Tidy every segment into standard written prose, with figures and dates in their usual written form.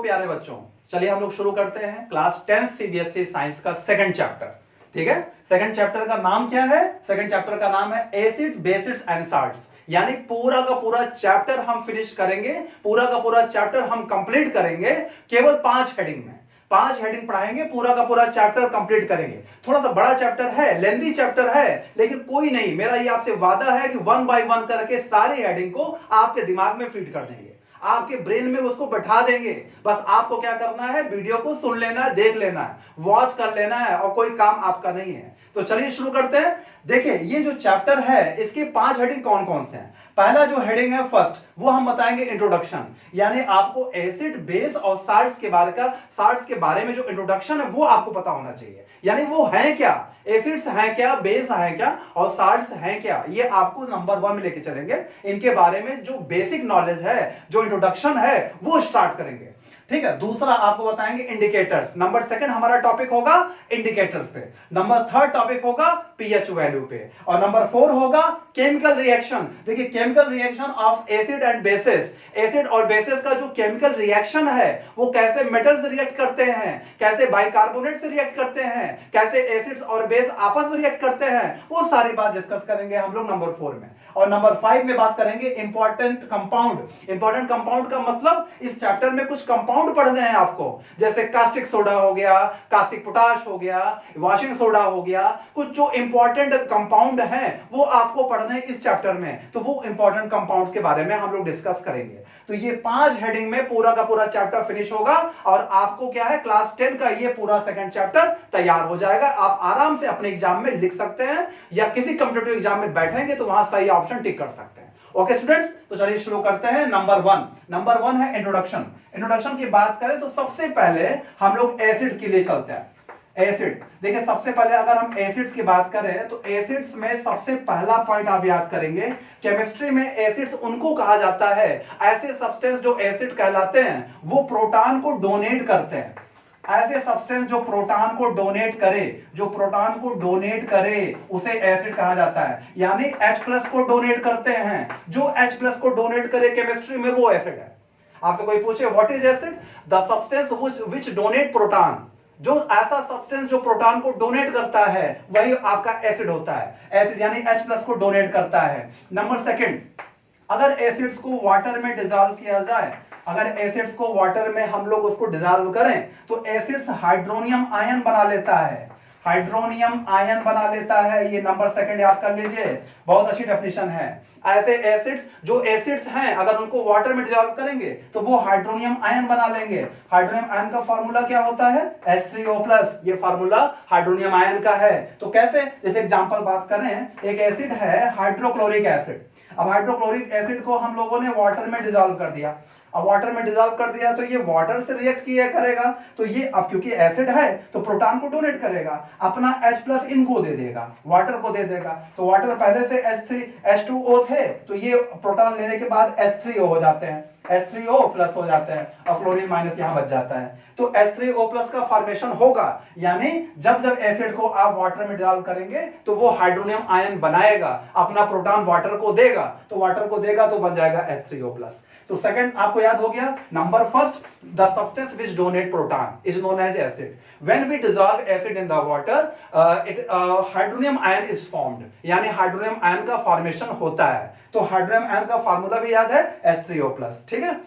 प्यारे बच्चों, चलिए हम लोग शुरू करते हैं क्लास 10 सीबीएसई साइंस का सेकंड चैप्टर। ठीक है, सेकंड चैप्टर का नाम क्या है? सेकंड चैप्टर का नाम है एसिड्स, बेसिड्स एंड साल्ट्स। यानी पूरा का पूरा चैप्टर हम फिनिश करेंगे, पूरा का पूरा चैप्टर हम कंप्लीट करेंगे केवल 5 हेडिंग में। 5 हेडिंग पढ़ाएंगे, पूरा का पूरा चैप्टर कंप्लीट करेंगे। थोड़ा सा बड़ा चैप्टर है, लेंथी चैप्टर है, लेकिन कोई नहीं, मेरा ये आपसे वादा है कि 1 बाय 1 करके सारी हेडिंग को आपके दिमाग में फीड कर देंगे, आपके ब्रेन में उसको बैठा देंगे। बस आपको क्या करना है, वीडियो को सुन लेना है, देख लेना है, वॉच कर लेना है, और कोई काम आपका नहीं है। तो चलिए शुरू करते हैं। देखिए ये जो चैप्टर है इसके 5 हेडिंग कौन कौन से हैं। पहला जो हेडिंग है फर्स्ट, वो हम बताएंगे इंट्रोडक्शन, यानी आपको एसिड, बेस और साल्ट्स के बारे में जो इंट्रोडक्शन है वो आपको पता होना चाहिए। यानी वो है क्या, एसिड्स हैं क्या, बेस है क्या और साल्ट्स हैं क्या, ये आपको नंबर 1 में लेके चलेंगे। इनके बारे में जो बेसिक नॉलेज है, जो इंट्रोडक्शन है, वो स्टार्ट करेंगे। ठीक है, दूसरा आपको बताएंगे इंडिकेटर्स। नंबर 2 हमारा टॉपिक होगा इंडिकेटर्स पे। नंबर 3 टॉपिक होगा पीएच वैल्यू पे। और नंबर 4 होगा केमिकल रिएक्शन। देखिए chemical reaction of acid and bases, acid और बेसिस का जो केमिकल रिएक्शन है वो कैसे मेटल्स रिएक्ट करते हैं, कैसे बाइकार्बोनेट से रिएक्ट करते हैं, कैसे एसिड्स और बेस आपस में रिएक्ट करते हैं, वो सारी बात डिस्कस करेंगे हम लोग नंबर 4 में। और नंबर 5 में बात करेंगे इंपॉर्टेंट कंपाउंड। इंपॉर्टेंट कंपाउंड का मतलब इस चैप्टर में कुछ कंपाउंड पढ़ने हैं आपको, जैसे कास्टिक सोडा हो गया, कास्टिक पोटाश हो गया, वॉशिंग सोडा हो गया। कुछ जो इंपॉर्टेंट कंपाउंड हैं वो आपको पढ़ने हैं इस चैप्टर में, तो वो इंपॉर्टेंट कंपाउंड्स के बारे में हम लोग डिस्कस करेंगे। तो ये 5 हेडिंग में पूरा का पूरा चैप्टर फिनिश होगा और आपको क्या है, क्लास 10 का ये पूरा सेकंड चैप्टर तैयार हो जाएगा। आप आराम से अपने एग्जाम में लिख सकते हैं या किसी कॉम्पिटिटिव एग्जाम में बैठेंगे तो वहां सही ऑप्शन टिक कर सकते हैं। ओके स्टूडेंट्स, तो चलिए शुरू करते हैं। नंबर 1 है इंट्रोडक्शन। इंट्रोडक्शन की बात करें तो सबसे पहले हम लोग एसिड के लिए चलते हैं। एसिड, देखिए सबसे पहले अगर हम एसिड्स की बात करें तो एसिड्स में सबसे पहला पॉइंट आप याद करेंगे, केमिस्ट्री में एसिड्स उनको कहा जाता है, ऐसे सब्सटेंस जो एसिड कहलाते हैं वो प्रोटॉन को डोनेट करते हैं। ऐसे सब्सटेंस जो प्रोटॉन को डोनेट करे उसे एसिड कहा जाता है। यानी H+ को डोनेट करते हैं, जो H+ को डोनेट करे केमिस्ट्री में वो एसिड है। आपसे कोई पूछे what is acid, the substance which donate proton, जो ऐसा सब्सटेंस जो प्रोटॉन को डोनेट करता है वही आपका एसिड होता है। एसिड यानी H+ को डोनेट करता है। नंबर 2, अगर एसिड्स को वाटर में डिसॉल्व किया जाए, अगर एसिड्स को वाटर में हम लोग उसको डिसॉल्व करें तो एसिड्स हाइड्रोनियम आयन बना लेता है, हाइड्रोनियम आयन बना लेता है। ये नंबर 2 याद कर लीजिए, बहुत अच्छी डेफिनेशन है। ऐसे एसिड्स जो एसिड्स हैं अगर उनको वाटर में डिसॉल्व करेंगे तो वो हाइड्रोनियम आयन बना लेंगे। हाइड्रोनियम आयन का फार्मूला क्या होता है, H3O+। ये फार्मूला हाइड्रोनियम आयन का है। तो कैसे, जैसे एग्जांपल बात करें, एक एसिड है हाइड्रोक्लोरिक एसिड। अब हाइड्रोक्लोरिक एसिड को हम लोगों ने वाटर में डिसॉल्व कर दिया। अब वाटर में डिसॉल्व कर दिया तो ये वाटर से रिएक्ट किया करेगा, तो ये अब क्योंकि एसिड है तो प्रोटॉन को डोनेट करेगा, अपना H+ इनको दे देगा, वाटर को दे देगा। तो वाटर पहले से H2O थे, तो ये प्रोटॉन लेने के बाद H3O हो जाते हैं, H3O+ हो जाते हैं और क्लोरीन माइनस यहां बच जाता है। तो H3O+ का फॉर्मेशन होगा, यानी जब एसिड को आप वाटर में डिसॉल्व करेंगे तो वो हाइड्रोनियम आयन बनाएगा, अपना प्रोटॉन वाटर को देगा, तो वाटर को देगा तो बन जाएगा H3O+। तो सेकंड आपको याद हो गया। Number 1, the substance which donate proton is known as acid. When we dissolve acid in the water, hydronium ion is formed, यानी हाइड्रोनियम आयन का फॉर्मेशन होता है। तो हाइड्रोनियम आयन का फार्मूला भी याद है, H3O+। ठीक है,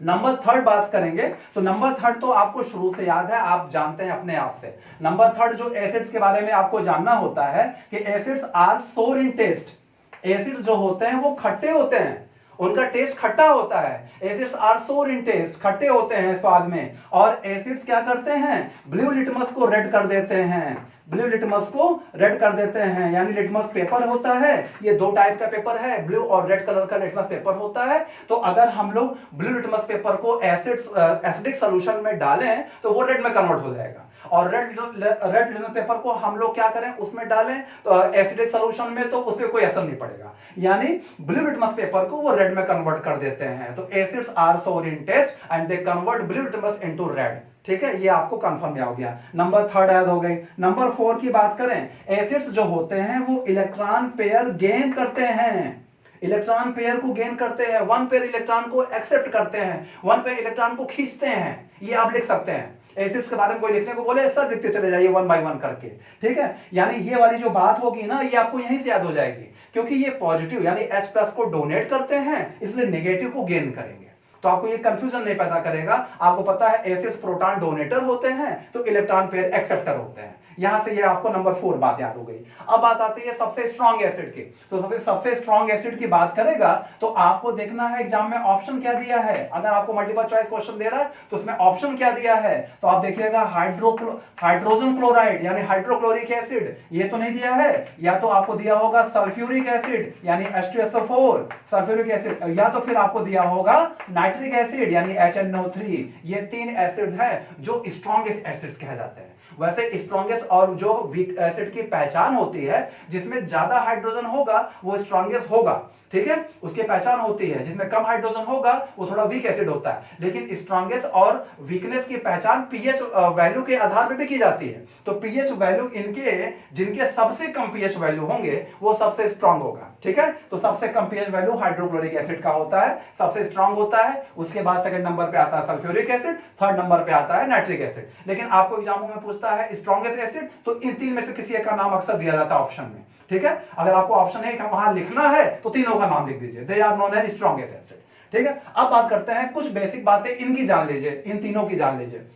नंबर 3 बात करेंगे तो नंबर 3 तो आपको शुरू से याद है, आप जानते हैं अपने आप से। नंबर 3 जो एसिड्स के बारे में आपको जानना होता है कि acids are sour in test. Acids जो होते हैं वो खट्टे होते हैं, उनका टेस्ट खट्टा होता है। Acids are sour in test, खट्टे होते हैं स्वाद में। और एसिड्स क्या करते हैं, ब्लू लिटमस को रेड कर देते हैं, ब्लू लिटमस को रेड कर देते हैं। यानी लिटमस पेपर होता है, ये 2 टाइप का पेपर है, ब्लू और रेड कलर का लिटमस पेपर होता है। तो अगर हम लोग ब्लू लिटमस पेपर को एसिडिक सोल्यूशन में डालें तो वो रेड में कन्वर्ट हो जाएगा, और रेड लिटमस पेपर को हम लोग क्या करें, उसमें डालें तो एसिडिक सोल्यूशन में, तो उस पर कोई असर नहीं पड़ेगा। यानी ब्लू लिटमस पेपर को वो रेड में कन्वर्ट कर देते हैं। तो acids are sour in taste and they convert blue litmus into red. ठीक है, ये आपको कंफर्म हो गया। नंबर 3 याद हो गई। नंबर 4 की बात करें, एसिड्स जो होते हैं वो इलेक्ट्रॉन पेयर गेन करते हैं। इलेक्ट्रॉन पेयर को गेन करते हैं, वन पेयर इलेक्ट्रॉन को एक्सेप्ट करते हैं, वन पेयर इलेक्ट्रॉन को खींचते हैं। ये आप लिख सकते हैं। एसिड्स के बारे में कोई लिखने को बोले सब लिखते चले जाइए वन बाय वन करके, ठीक है। यानी ये वाली जो बात होगी ना, ये आपको यहीं से याद हो जाएगी, क्योंकि ये पॉजिटिव यानी H+ को डोनेट करते हैं, इसलिए नेगेटिव को गेन करेंगे। तो आपको ये कंफ्यूजन नहीं पैदा करेगा। आपको पता है एसिड्स प्रोटॉन डोनेटर होते हैं तो इलेक्ट्रॉन पेयर एक्सेप्टर होते हैं। यहां से ये आपको नंबर 4 बात याद हो गई। अब बात आती है सबसे स्ट्रॉन्ग एसिड की। तो सबसे स्ट्रॉन्ग एसिड की बात करेगा तो आपको देखना है एग्जाम में ऑप्शन क्या दिया है। अगर आपको मल्टीपल चॉइस क्वेश्चन दे रहा है तो उसमें ऑप्शन क्या दिया है, तो आप देखिएगा हाइड्रोजन क्लोराइड यानी हाइड्रोक्लोरिक एसिड, ये तो नहीं दिया है। या तो आपको दिया होगा सल्फ्यूरिक एसिड यानी H2SO4 सल्फ्यूरिक एसिड, या तो फिर आपको दिया होगा नाइट्रिक एसिड यानी HNO3। ये 3 एसिड है जो स्ट्रॉन्गेस्ट एसिड्स कहे जाते हैं। वैसे स्ट्रॉन्गेस्ट और जो वीक एसिड की पहचान होती है, जिसमें ज्यादा हाइड्रोजन होगा वो स्ट्रॉन्गेस्ट होगा, ठीक है, उसकी पहचान होती है। जिसमें कम हाइड्रोजन होगा वो थोड़ा वीक एसिड होता है। लेकिन स्ट्रॉन्गेस्ट और वीकनेस की पहचान पीएच वैल्यू के आधार पर भी की जाती है। तो पीएच वैल्यू इनके जिनके सबसे कम पीएच वैल्यू होंगे वो सबसे स्ट्रॉन्ग होगा, ठीक है। तो सबसे कम पीएच वैल्यू हाइड्रोक्लोरिक एसिड का होता है, सबसे स्ट्रॉन्ग होता है। उसके बाद सेकंड नंबर पे आता है सल्फ्यूरिक एसिड, थर्ड नंबर पे आता है नाइट्रिक एसिड। लेकिन आपको एग्जामों में पूछता है स्ट्रॉन्गेस्ट एसिड, तो इन तीन में से किसी एक का नाम अक्सर दिया जाता है ऑप्शन में, ठीक है। अगर आपको ऑप्शन ए वहां लिखना है तो तीनों का नाम लिख दीजिए, they are known as strongest acid, ठीक है। अब बात करते हैं कुछ बेसिक बातें इनकी जान लीजिए, इन तीनों की जान लीजिए।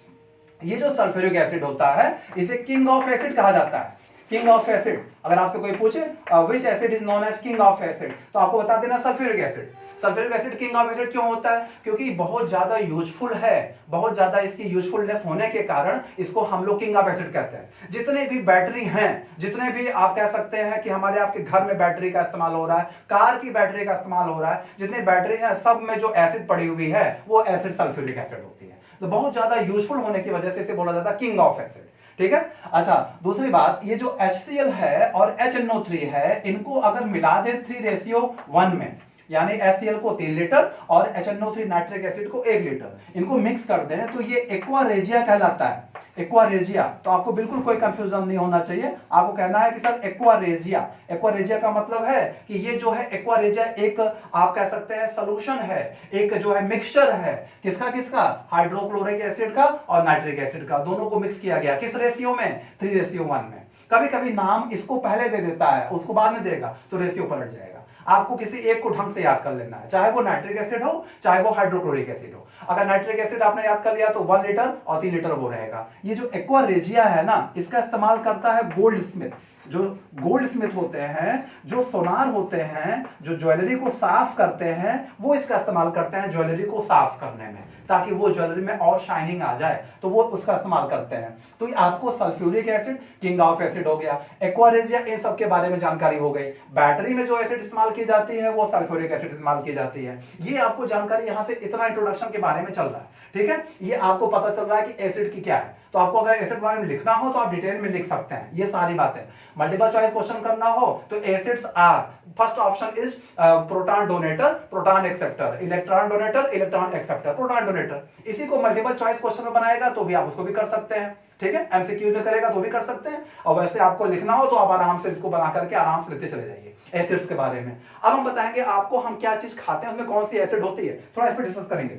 ये जो सल्फ्यूरिक एसिड होता है इसे किंग ऑफ एसिड कहा जाता है। किंग ऑफ एसिड, अगर आपसे कोई पूछे which acid is known as king of acid, तो आपको बता देना sulphuric acid. Sulphuric acid king of acid क्यों होता है, क्योंकि बहुत ज्यादा यूजफुल है, बहुत ज्यादा इसकी यूजफुलनेस होने के कारण इसको हम लोग किंग ऑफ एसिड कहते हैं। जितने भी बैटरी हैं, जितने भी आप कह सकते हैं कि हमारे आपके घर में बैटरी का इस्तेमाल हो रहा है, कार की बैटरी का इस्तेमाल हो रहा है, जितने बैटरी है सब में जो एसिड पड़ी हुई है वो एसिड सल्फ्यूरिक एसिड होती है। तो बहुत ज्यादा यूजफुल होने की वजह से इसे बोला जाता है किंग ऑफ एसिड, ठीक है। अच्छा, दूसरी बात, ये जो HCl है और HNO3 है, इनको अगर मिला दे 3:1 में, यानी HCl को 3 लीटर और HNO3 नाइट्रिक एसिड को 1 लीटर, इनको मिक्स कर दें तो ये एक्वा रेजिया कहलाता है। एक्वा रेजिया, तो आपको बिल्कुल कोई कंफ्यूजन नहीं होना चाहिए। आपको कहना है कि sir aqua regia, aqua regia का मतलब है कि ये जो है एक्वा रेजिया एक आप कह सकते हैं सोल्यूशन है, एक जो है मिक्सचर है, किसका किसका, हाइड्रोक्लोरिक एसिड का और नाइट्रिक एसिड का, दोनों को मिक्स किया गया। किस रेशियो में, 3:1 में। कभी कभी नाम इसको पहले दे देता है उसको बाद में देगा तो रेशियो पलट जाएगा। आपको किसी एक को ढंग से याद कर लेना है, चाहे वो नाइट्रिक एसिड हो चाहे वो हाइड्रोक्लोरिक एसिड हो। अगर नाइट्रिक एसिड आपने याद कर लिया तो 1 लीटर और 3 लीटर वो रहेगा। ये जो एक्वा रेजिया है ना, इसका इस्तेमाल करता है गोल्ड स्मिथ। जो गोल्ड स्मिथ होते हैं, जो सोनार होते हैं, जो ज्वेलरी को साफ करते हैं, वो इसका इस्तेमाल करते हैं ज्वेलरी को साफ करने में, ताकि वो ज्वेलरी में और शाइनिंग आ जाए, तो वो उसका इस्तेमाल करते हैं। तो ये आपको sulphuric acid king of acid हो गया, एक्वा रेजिया, इन सब के बारे में जानकारी हो गई। बैटरी में जो एसिड इस्तेमाल की जाती है वो सल्फ्यूरिक एसिड इस्तेमाल की जाती है। ये आपको जानकारी यहां से इतना इंट्रोडक्शन के बारे में चल रहा है, ठीक है। ये आपको पता चल रहा है कि एसिड की क्या है। तो आपको अगर एसिड बारे में लिखना हो तो आप डिटेल में लिख सकते हैं ये सारी बातें। मल्टीपल चॉइस क्वेश्चन करना हो तो acids are, first option is proton donator, proton acceptor, electron donator, electron acceptor, proton donator. इसी को मल्टीपल चॉइस क्वेश्चन में बनाएगा तो भी आप उसको भी कर सकते हैं, ठीक है। एमसीक्यू में करेगा तो भी कर सकते हैं, और वैसे आपको लिखना हो तो आप आराम से इसको बना करके आराम से लिखते चले जाइए एसिड्स के बारे में। अब हम बताएंगे आपको हम क्या चीज खाते हैं उसमें कौन सी एसिड होती है, थोड़ा इस पर डिस्कस करेंगे।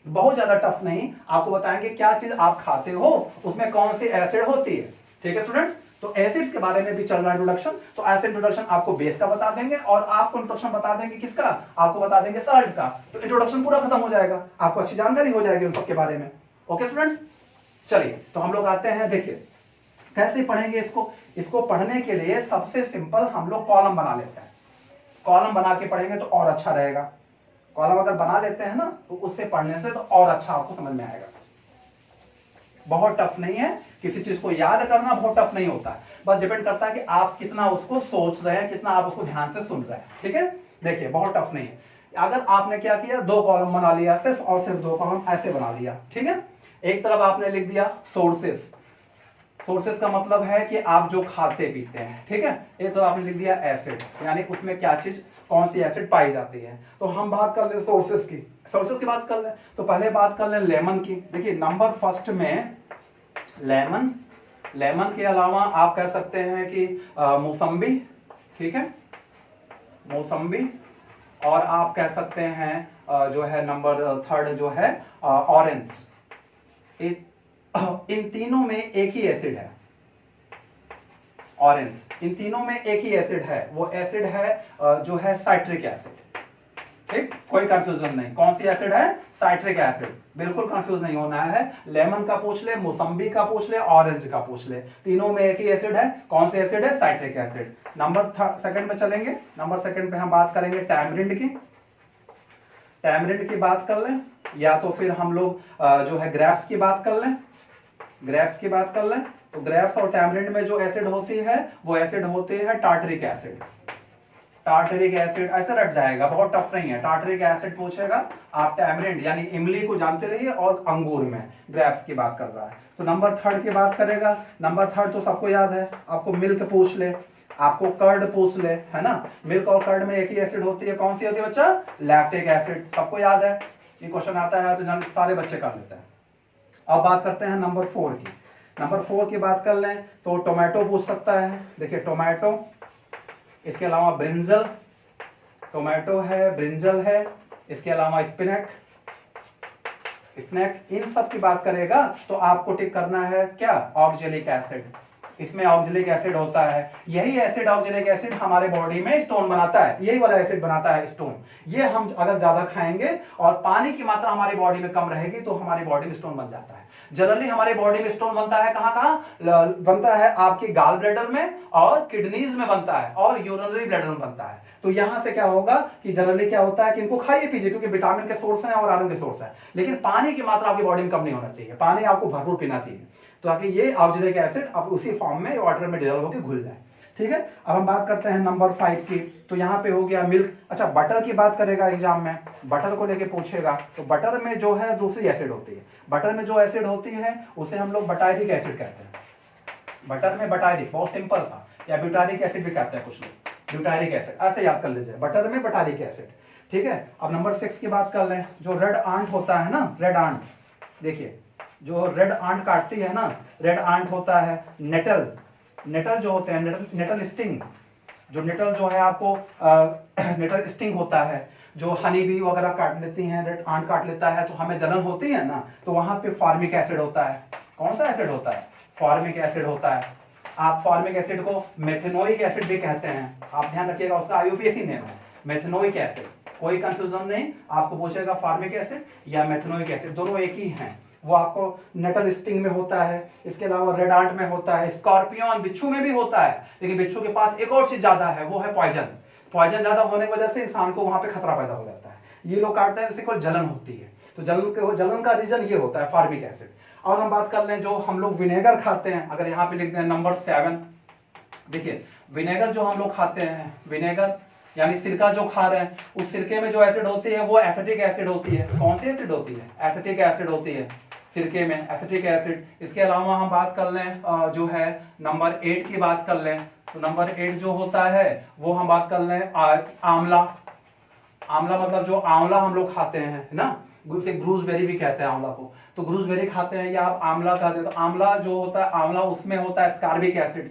बहुत ज्यादा टफ नहीं, आपको बताएंगे क्या चीज आप खाते हो उसमें कौन सी एसिड होती है, ठीक है स्टूडेंट। तो एसिड्स के बारे में भी चल रहा है इंट्रोडक्शन। तो ऐसे इंट्रोडक्शन आपको बेस का बता देंगे और आपको इंट्रोडक्शन बता देंगे किसका, आपको बता देंगे सॉल्ट का। तो इंट्रोडक्शन पूरा खत्म हो जाएगा, आपको अच्छी जानकारी हो जाएगी उन सब के बारे में। ओके स्टूडेंट्स, चलिए तो हम लोग आते हैं, देखिए कैसे पढ़ेंगे इसको। इसको पढ़ने के लिए सबसे सिंपल हम लोग कॉलम बना लेते हैं। कॉलम बना के पढ़ेंगे तो और अच्छा रहेगा। कॉलम अगर बना लेते हैं ना तो उससे पढ़ने से तो और अच्छा आपको समझ में आएगा। बहुत टफ नहीं है, किसी चीज को याद करना बहुत टफ नहीं होता है, बस डिपेंड करता है कि आप कितना उसको सोच रहे हैं, कितना आप उसको ध्यान से सुन रहे हैं, ठीक है। देखिए बहुत टफ नहीं है। अगर आपने क्या किया, 2 कॉलम बना लिया, सिर्फ और सिर्फ 2 कॉलम ऐसे बना लिया, ठीक है। एक तरफ आपने लिख दिया सोर्सेस, सोर्सेस का मतलब है कि आप जो खाते पीते हैं, ठीक है। एक तरफ आपने लिख दिया एसिड, यानी उसमें क्या चीज कौन सी एसिड पाई जाती है। तो हम बात कर ले सोर्सेस की, सोर्सेस की बात कर ले तो पहले बात कर ले लेमन की। देखिए नंबर फर्स्ट में लेमन, लेमन के अलावा आप कह सकते हैं कि मौसम्बी, ठीक है, मौसम्बी, और आप कह सकते हैं जो है नंबर थर्ड जो है ऑरेंज। इन तीनों में एक ही एसिड है, ऑरेंज, इन तीनों में एक ही एसिड है, वो एसिड है जो है साइट्रिक एसिड। ठीक, कोई कंफ्यूजन नहीं, कौन सी एसिड है? Citric acid. बिल्कुल कंफ्यूज नहीं होना है, लेमन का पूछ ले, मौसम्बी का पूछ ले, ऑरेंज का पूछ ले, तीनों में एक ही एसिड है। कौन सी एसिड है? Citric acid. नंबर सेकंड में चलेंगे, नंबर सेकंड पे हम बात करेंगे टैमरिंड की। टैमरिंड की बात कर लें, या तो फिर हम लोग जो है ग्रेप्स की बात कर लें, ग्रेप्स की बात कर लें। तो ग्रेप्स और टैमरिंड में जो एसिड होती है वो एसिड होती है टार्टरिक एसिड। टार्टरिक एसिड ऐसे रट जाएगा, बहुत टफ नहीं है। टार्टरिक एसिड पूछेगा, आप टैमरिंड यानी इमली को जानते रहिए, और अंगूर में ग्रेप्स की बात कर रहा है। तो नंबर थर्ड की बात करेगा, नंबर थर्ड तो सबको याद है, आपको मिल्क पूछ ले, आपको कर्ड पूछ ले, है ना, मिल्क और कर्ड में एक ही एसिड होती है, कौन सी होती है बच्चा? Lactic acid. सबको याद है, ये क्वेश्चन आता है तो सारे बच्चे कर लेते हैं। अब बात करते हैं नंबर 4 की। नंबर 4 की बात कर लें तो टोमेटो पूछ सकता है। देखिए टोमेटो, इसके अलावा ब्रिंजल, टोमेटो है, ब्रिंजल है, इसके अलावा स्पिनक, स्नैक, इन सब की बात करेगा तो आपको टिक करना है क्या? Oxalic acid. इसमें ऑक्जेलिक एसिड होता है, यही एसिड ऑक्जेलिक एसिड हमारे बॉडी में स्टोन बनाता है, यही वाला एसिड बनाता है स्टोन। ये हम अगर ज्यादा खाएंगे और पानी की मात्रा हमारी बॉडी में कम रहेगी तो हमारी बॉडी में स्टोन बन जाता है। जनरली हमारे बॉडी में स्टोन बनता है कहां कहां बनता है? आपके गाल ब्लैडर में और किडनीज में बनता है और यूरिनरी ब्लैडर में बनता है। तो यहां से क्या होगा कि जनरली क्या होता है कि इनको खाइए पीजिए क्योंकि विटामिन के सोर्स हैं और आयरन के सोर्स है, लेकिन पानी की मात्रा आपकी बॉडी में कम नहीं होना चाहिए, पानी आपको भरपूर पीना चाहिए तो ताकि ये ऑक्जेलिक एसिड अब उसी फॉर्म में वाटर में डिजोल्व होकर घुल जाए। ठीक है, अब हम बात करते हैं नंबर 5 की। तो यहाँ पे हो गया मिल्क। अच्छा, बटर की बात करेगा एग्जाम में, बटर को लेके पूछेगा तो बटर में जो है दूसरी एसिड होती है, बटर में जो एसिड होती है उसे हम लोग बटायरिक एसिड कहते हैं। बटर में बटायरिक, बहुत सिंपल सा, या ब्यूटारिक एसिड भी कहते हैं कुछ लोग, ब्यूटारिक एसिड ऐसे याद कर लीजिए, बटर में बटारिक एसिड। ठीक है, अब नंबर 6 की बात कर लें, जो रेड आंट होता है ना, रेड आंट, देखिए जो रेड आंट काटती है ना, रेड आंट होता है नेटल, नेटल जो होते हैं, नेटल स्टिंग, जो नेटल जो है आपको नेटल स्टिंग होता है, जो हनी बी वगैरह काट लेती हैं, रेड आंट काट लेता है तो हमें जलन होती है ना, तो वहां पे फॉर्मिक एसिड होता है। कौन सा एसिड होता है? फॉर्मिक एसिड होता है। आप फॉर्मिक एसिड को मेथेनोइक एसिड भी कहते हैं, आप ध्यान रखिएगा, उसका आईयूपीएसी नेम है मेथेनोइक एसिड, कोई कंफ्यूजन नहीं, आपको पूछेगा फॉर्मिक एसिड या मेथेनोइक एसिड, दोनों एक ही हैं। वो आपको नेटल स्टिंग में होता है, इसके अलावा रेड आंट में होता है, स्कॉर्पियन बिच्छू में भी होता है, लेकिन बिच्छू के पास एक और चीज ज्यादा है, वो है पॉइजन। पॉइजन ज्यादा होने की वजह से इंसान को वहां पे खतरा पैदा हो जाता है, ये लोग काटते हैं जिससे कोई जलन होती है, तो जलन का रीजन ये होता है फॉर्मिक एसिड। और हम बात कर लें जो हम लोग विनेगर खाते हैं, अगर यहाँ पे लिखते हैं नंबर 7, देखिए विनेगर जो हम लोग खाते हैं, विनेगर यानी सिरका जो खा रहे हैं, उस सिरके में जो एसिड होती है वो एसिटिक एसिड होती है। कौन सी एसिड होती है? एसिटिक एसिड होती है सिरके में, एसिटिक एसिड। इसके अलावा हम बात कर लें जो है नंबर 8 की बात कर लें, तो नंबर 8 जो होता है वो हम बात कर लें आंवला। आंवला मतलब जो आंवला हम लोग खाते हैं, है ना, ग्रूसबेरी भी कहते हैं आंवला को, तो ग्रूसबेरी खाते हैं या आप आंवला खाते हैं, तो आंवला जो होता है, आंवला उसमें होता है स्कारबिक एसिड,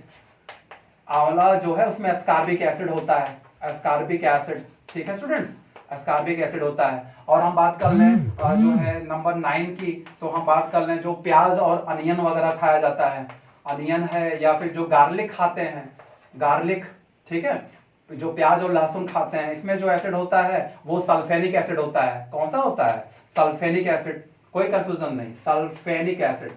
आंवला जो है उसमें एस्कॉर्बिक एसिड होता है, एस्कॉर्बिक एसिड। ठीक है स्टूडेंट्स, एस्कॉर्बिक एसिड होता है। और हम बात कर लें जो है नंबर 9 की, तो हम बात कर लें जो प्याज और अनियन वगैरह खाया जाता है, अनियन है या फिर जो गार्लिक खाते हैं, गार्लिक, ठीक है, जो प्याज और लहसुन खाते हैं, इसमें जो एसिड होता है वो सल्फेनिक एसिड होता है। कौन सा होता है? सल्फेनिक एसिड, कोई कंफ्यूजन नहीं, सल्फेनिक एसिड,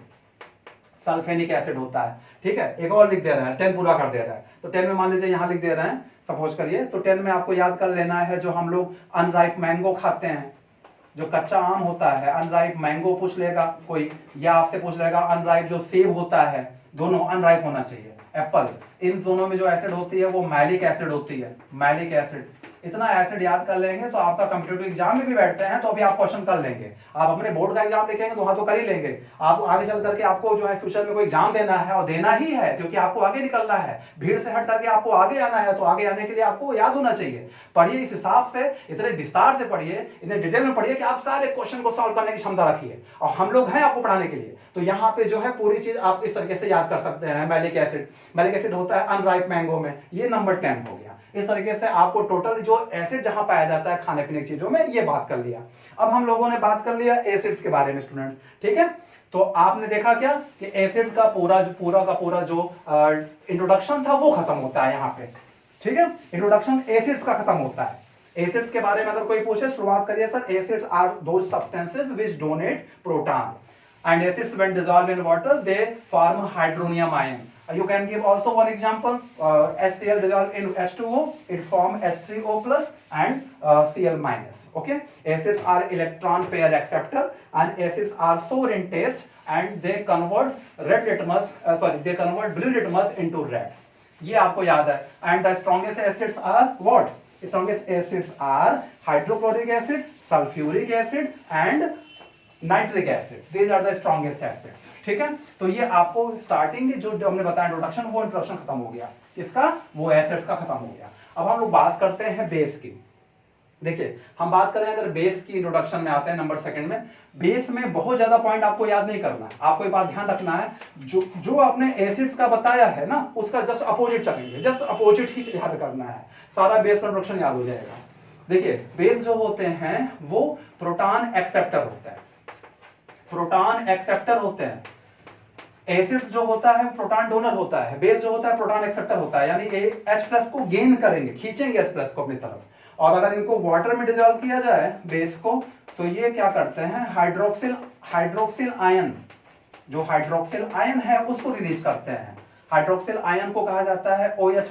सल्फेनिक एसिड होता है। ठीक है, एक और लिख दे रहे हैं, 10 पूरा कर दे रहा है, तो 10 में मान लीजिए यहाँ लिख दे रहे हैं, सपोज करिए, तो 10 में आपको याद कर लेना है जो हम लोग अनराइप मैंगो खाते हैं, जो कच्चा आम होता है, अनराइप मैंगो पूछ लेगा कोई, या आपसे पूछ लेगा अनराइप जो सेब होता है, दोनों अनराइप होना चाहिए, एप्पल, इन दोनों में जो एसिड होती है वो मैलिक एसिड होती है, मैलिक एसिड। इतना एसिड याद कर लेंगे तो आपका कंप्यूटर एग्जाम में भी बैठते हैं तो अभी आप क्वेश्चन कर लेंगे, आप अपने बोर्ड का एग्जाम लिखेंगे तो वहां तो कर ही लेंगे, आप आगे चल करके आपको जो है फ्यूचर में कोई एग्जाम देना है और देना ही है क्योंकि आपको आगे निकलना है, भीड़ से हट करके आपको आगे आना है, तो आगे आने के लिए आपको याद होना चाहिए। पढ़िए इस हिसाब से, इतने विस्तार से पढ़िए, इतने डिटेल में पढ़िए कि आप सारे क्वेश्चन को सॉल्व करने की क्षमता रखिए, और हम लोग हैं आपको पढ़ाने के लिए। तो यहाँ पे जो है पूरी चीज आप इस तरीके से याद कर सकते हैं। मैलिक एसिड, मैलिक एसिड होता है अनराइप मैंगो में, ये नंबर 10 हो गया। इस तरीके से आपको टोटल जो जो एसिड जहां पाया जाता है खाने पीने की चीजों में, ये बात कर लिया। अब हम लोगों ने बात कर लिया एसिड्स के बारे में स्टूडेंट, ठीक है। तो आपने देखा क्या कि एसिड का पूरा जो इंट्रोडक्शन था वो खत्म होता है यहाँ पे, ठीक है। इंट्रोडक्शन एसिड्स का खत्म होता है। एसिड्स के बारे में अगर कोई पूछे, शुरुआत करिए sir, acids are those substances which donate proton and acids when dissolved in water they form hydronium ion. You can give also one example, HCl dissolved in H2O, it form H3O plus and Cl minus. Okay, acids are electron pair acceptor and acids are sour in taste and they convert they convert blue litmus into red. ये आपको याद है। And the strongest acids are what? The strongest acids are hydrochloric acid, sulfuric acid and nitric acid, these are the strongest acids, ठीक है। तो ये आपको starting जो हमने बताया इंट्रोडक्शन, वो इंट्रोडक्शन खत्म हो गया, किसका? वो एसिड्स का खत्म हो गया। अब हम लोग बात करते हैं बेस की। देखिए हम बात करें अगर बेस की, इंट्रोडक्शन में आते हैं नंबर सेकंड में। बेस में बहुत ज्यादा पॉइंट आपको याद नहीं करना, आपको एक बात ध्यान रखना है, जो आपने एसिड्स का बताया है ना, उसका जस्ट अपोजिट चलेंगे, जस्ट अपोजिट ही याद करना है, सारा बेस का इंट्रोडक्शन याद हो जाएगा। देखिए बेस जो होते हैं वो प्रोटॉन एक्सेप्टर होता है, प्रोटॉन एक्सेप्टर होते हैं। एसिड्स जो होता है प्रोटॉन डोनर होता है, बेस जो होता है प्रोटॉन एक्सेप्टर होता है, यानी H+ को गेन करेंगे, खींचेंगे H+ को अपनी तरफ। और अगर इनको वाटर में डिसॉल्व किया जाए बेस को, तो ये क्या करते हैं, हाइड्रोक्सिल आयन, जो हाइड्रोक्सिल आयन है उसको रिलीज करते हैं। हाइड्रोक्सिल आयन को कहा जाता है OH-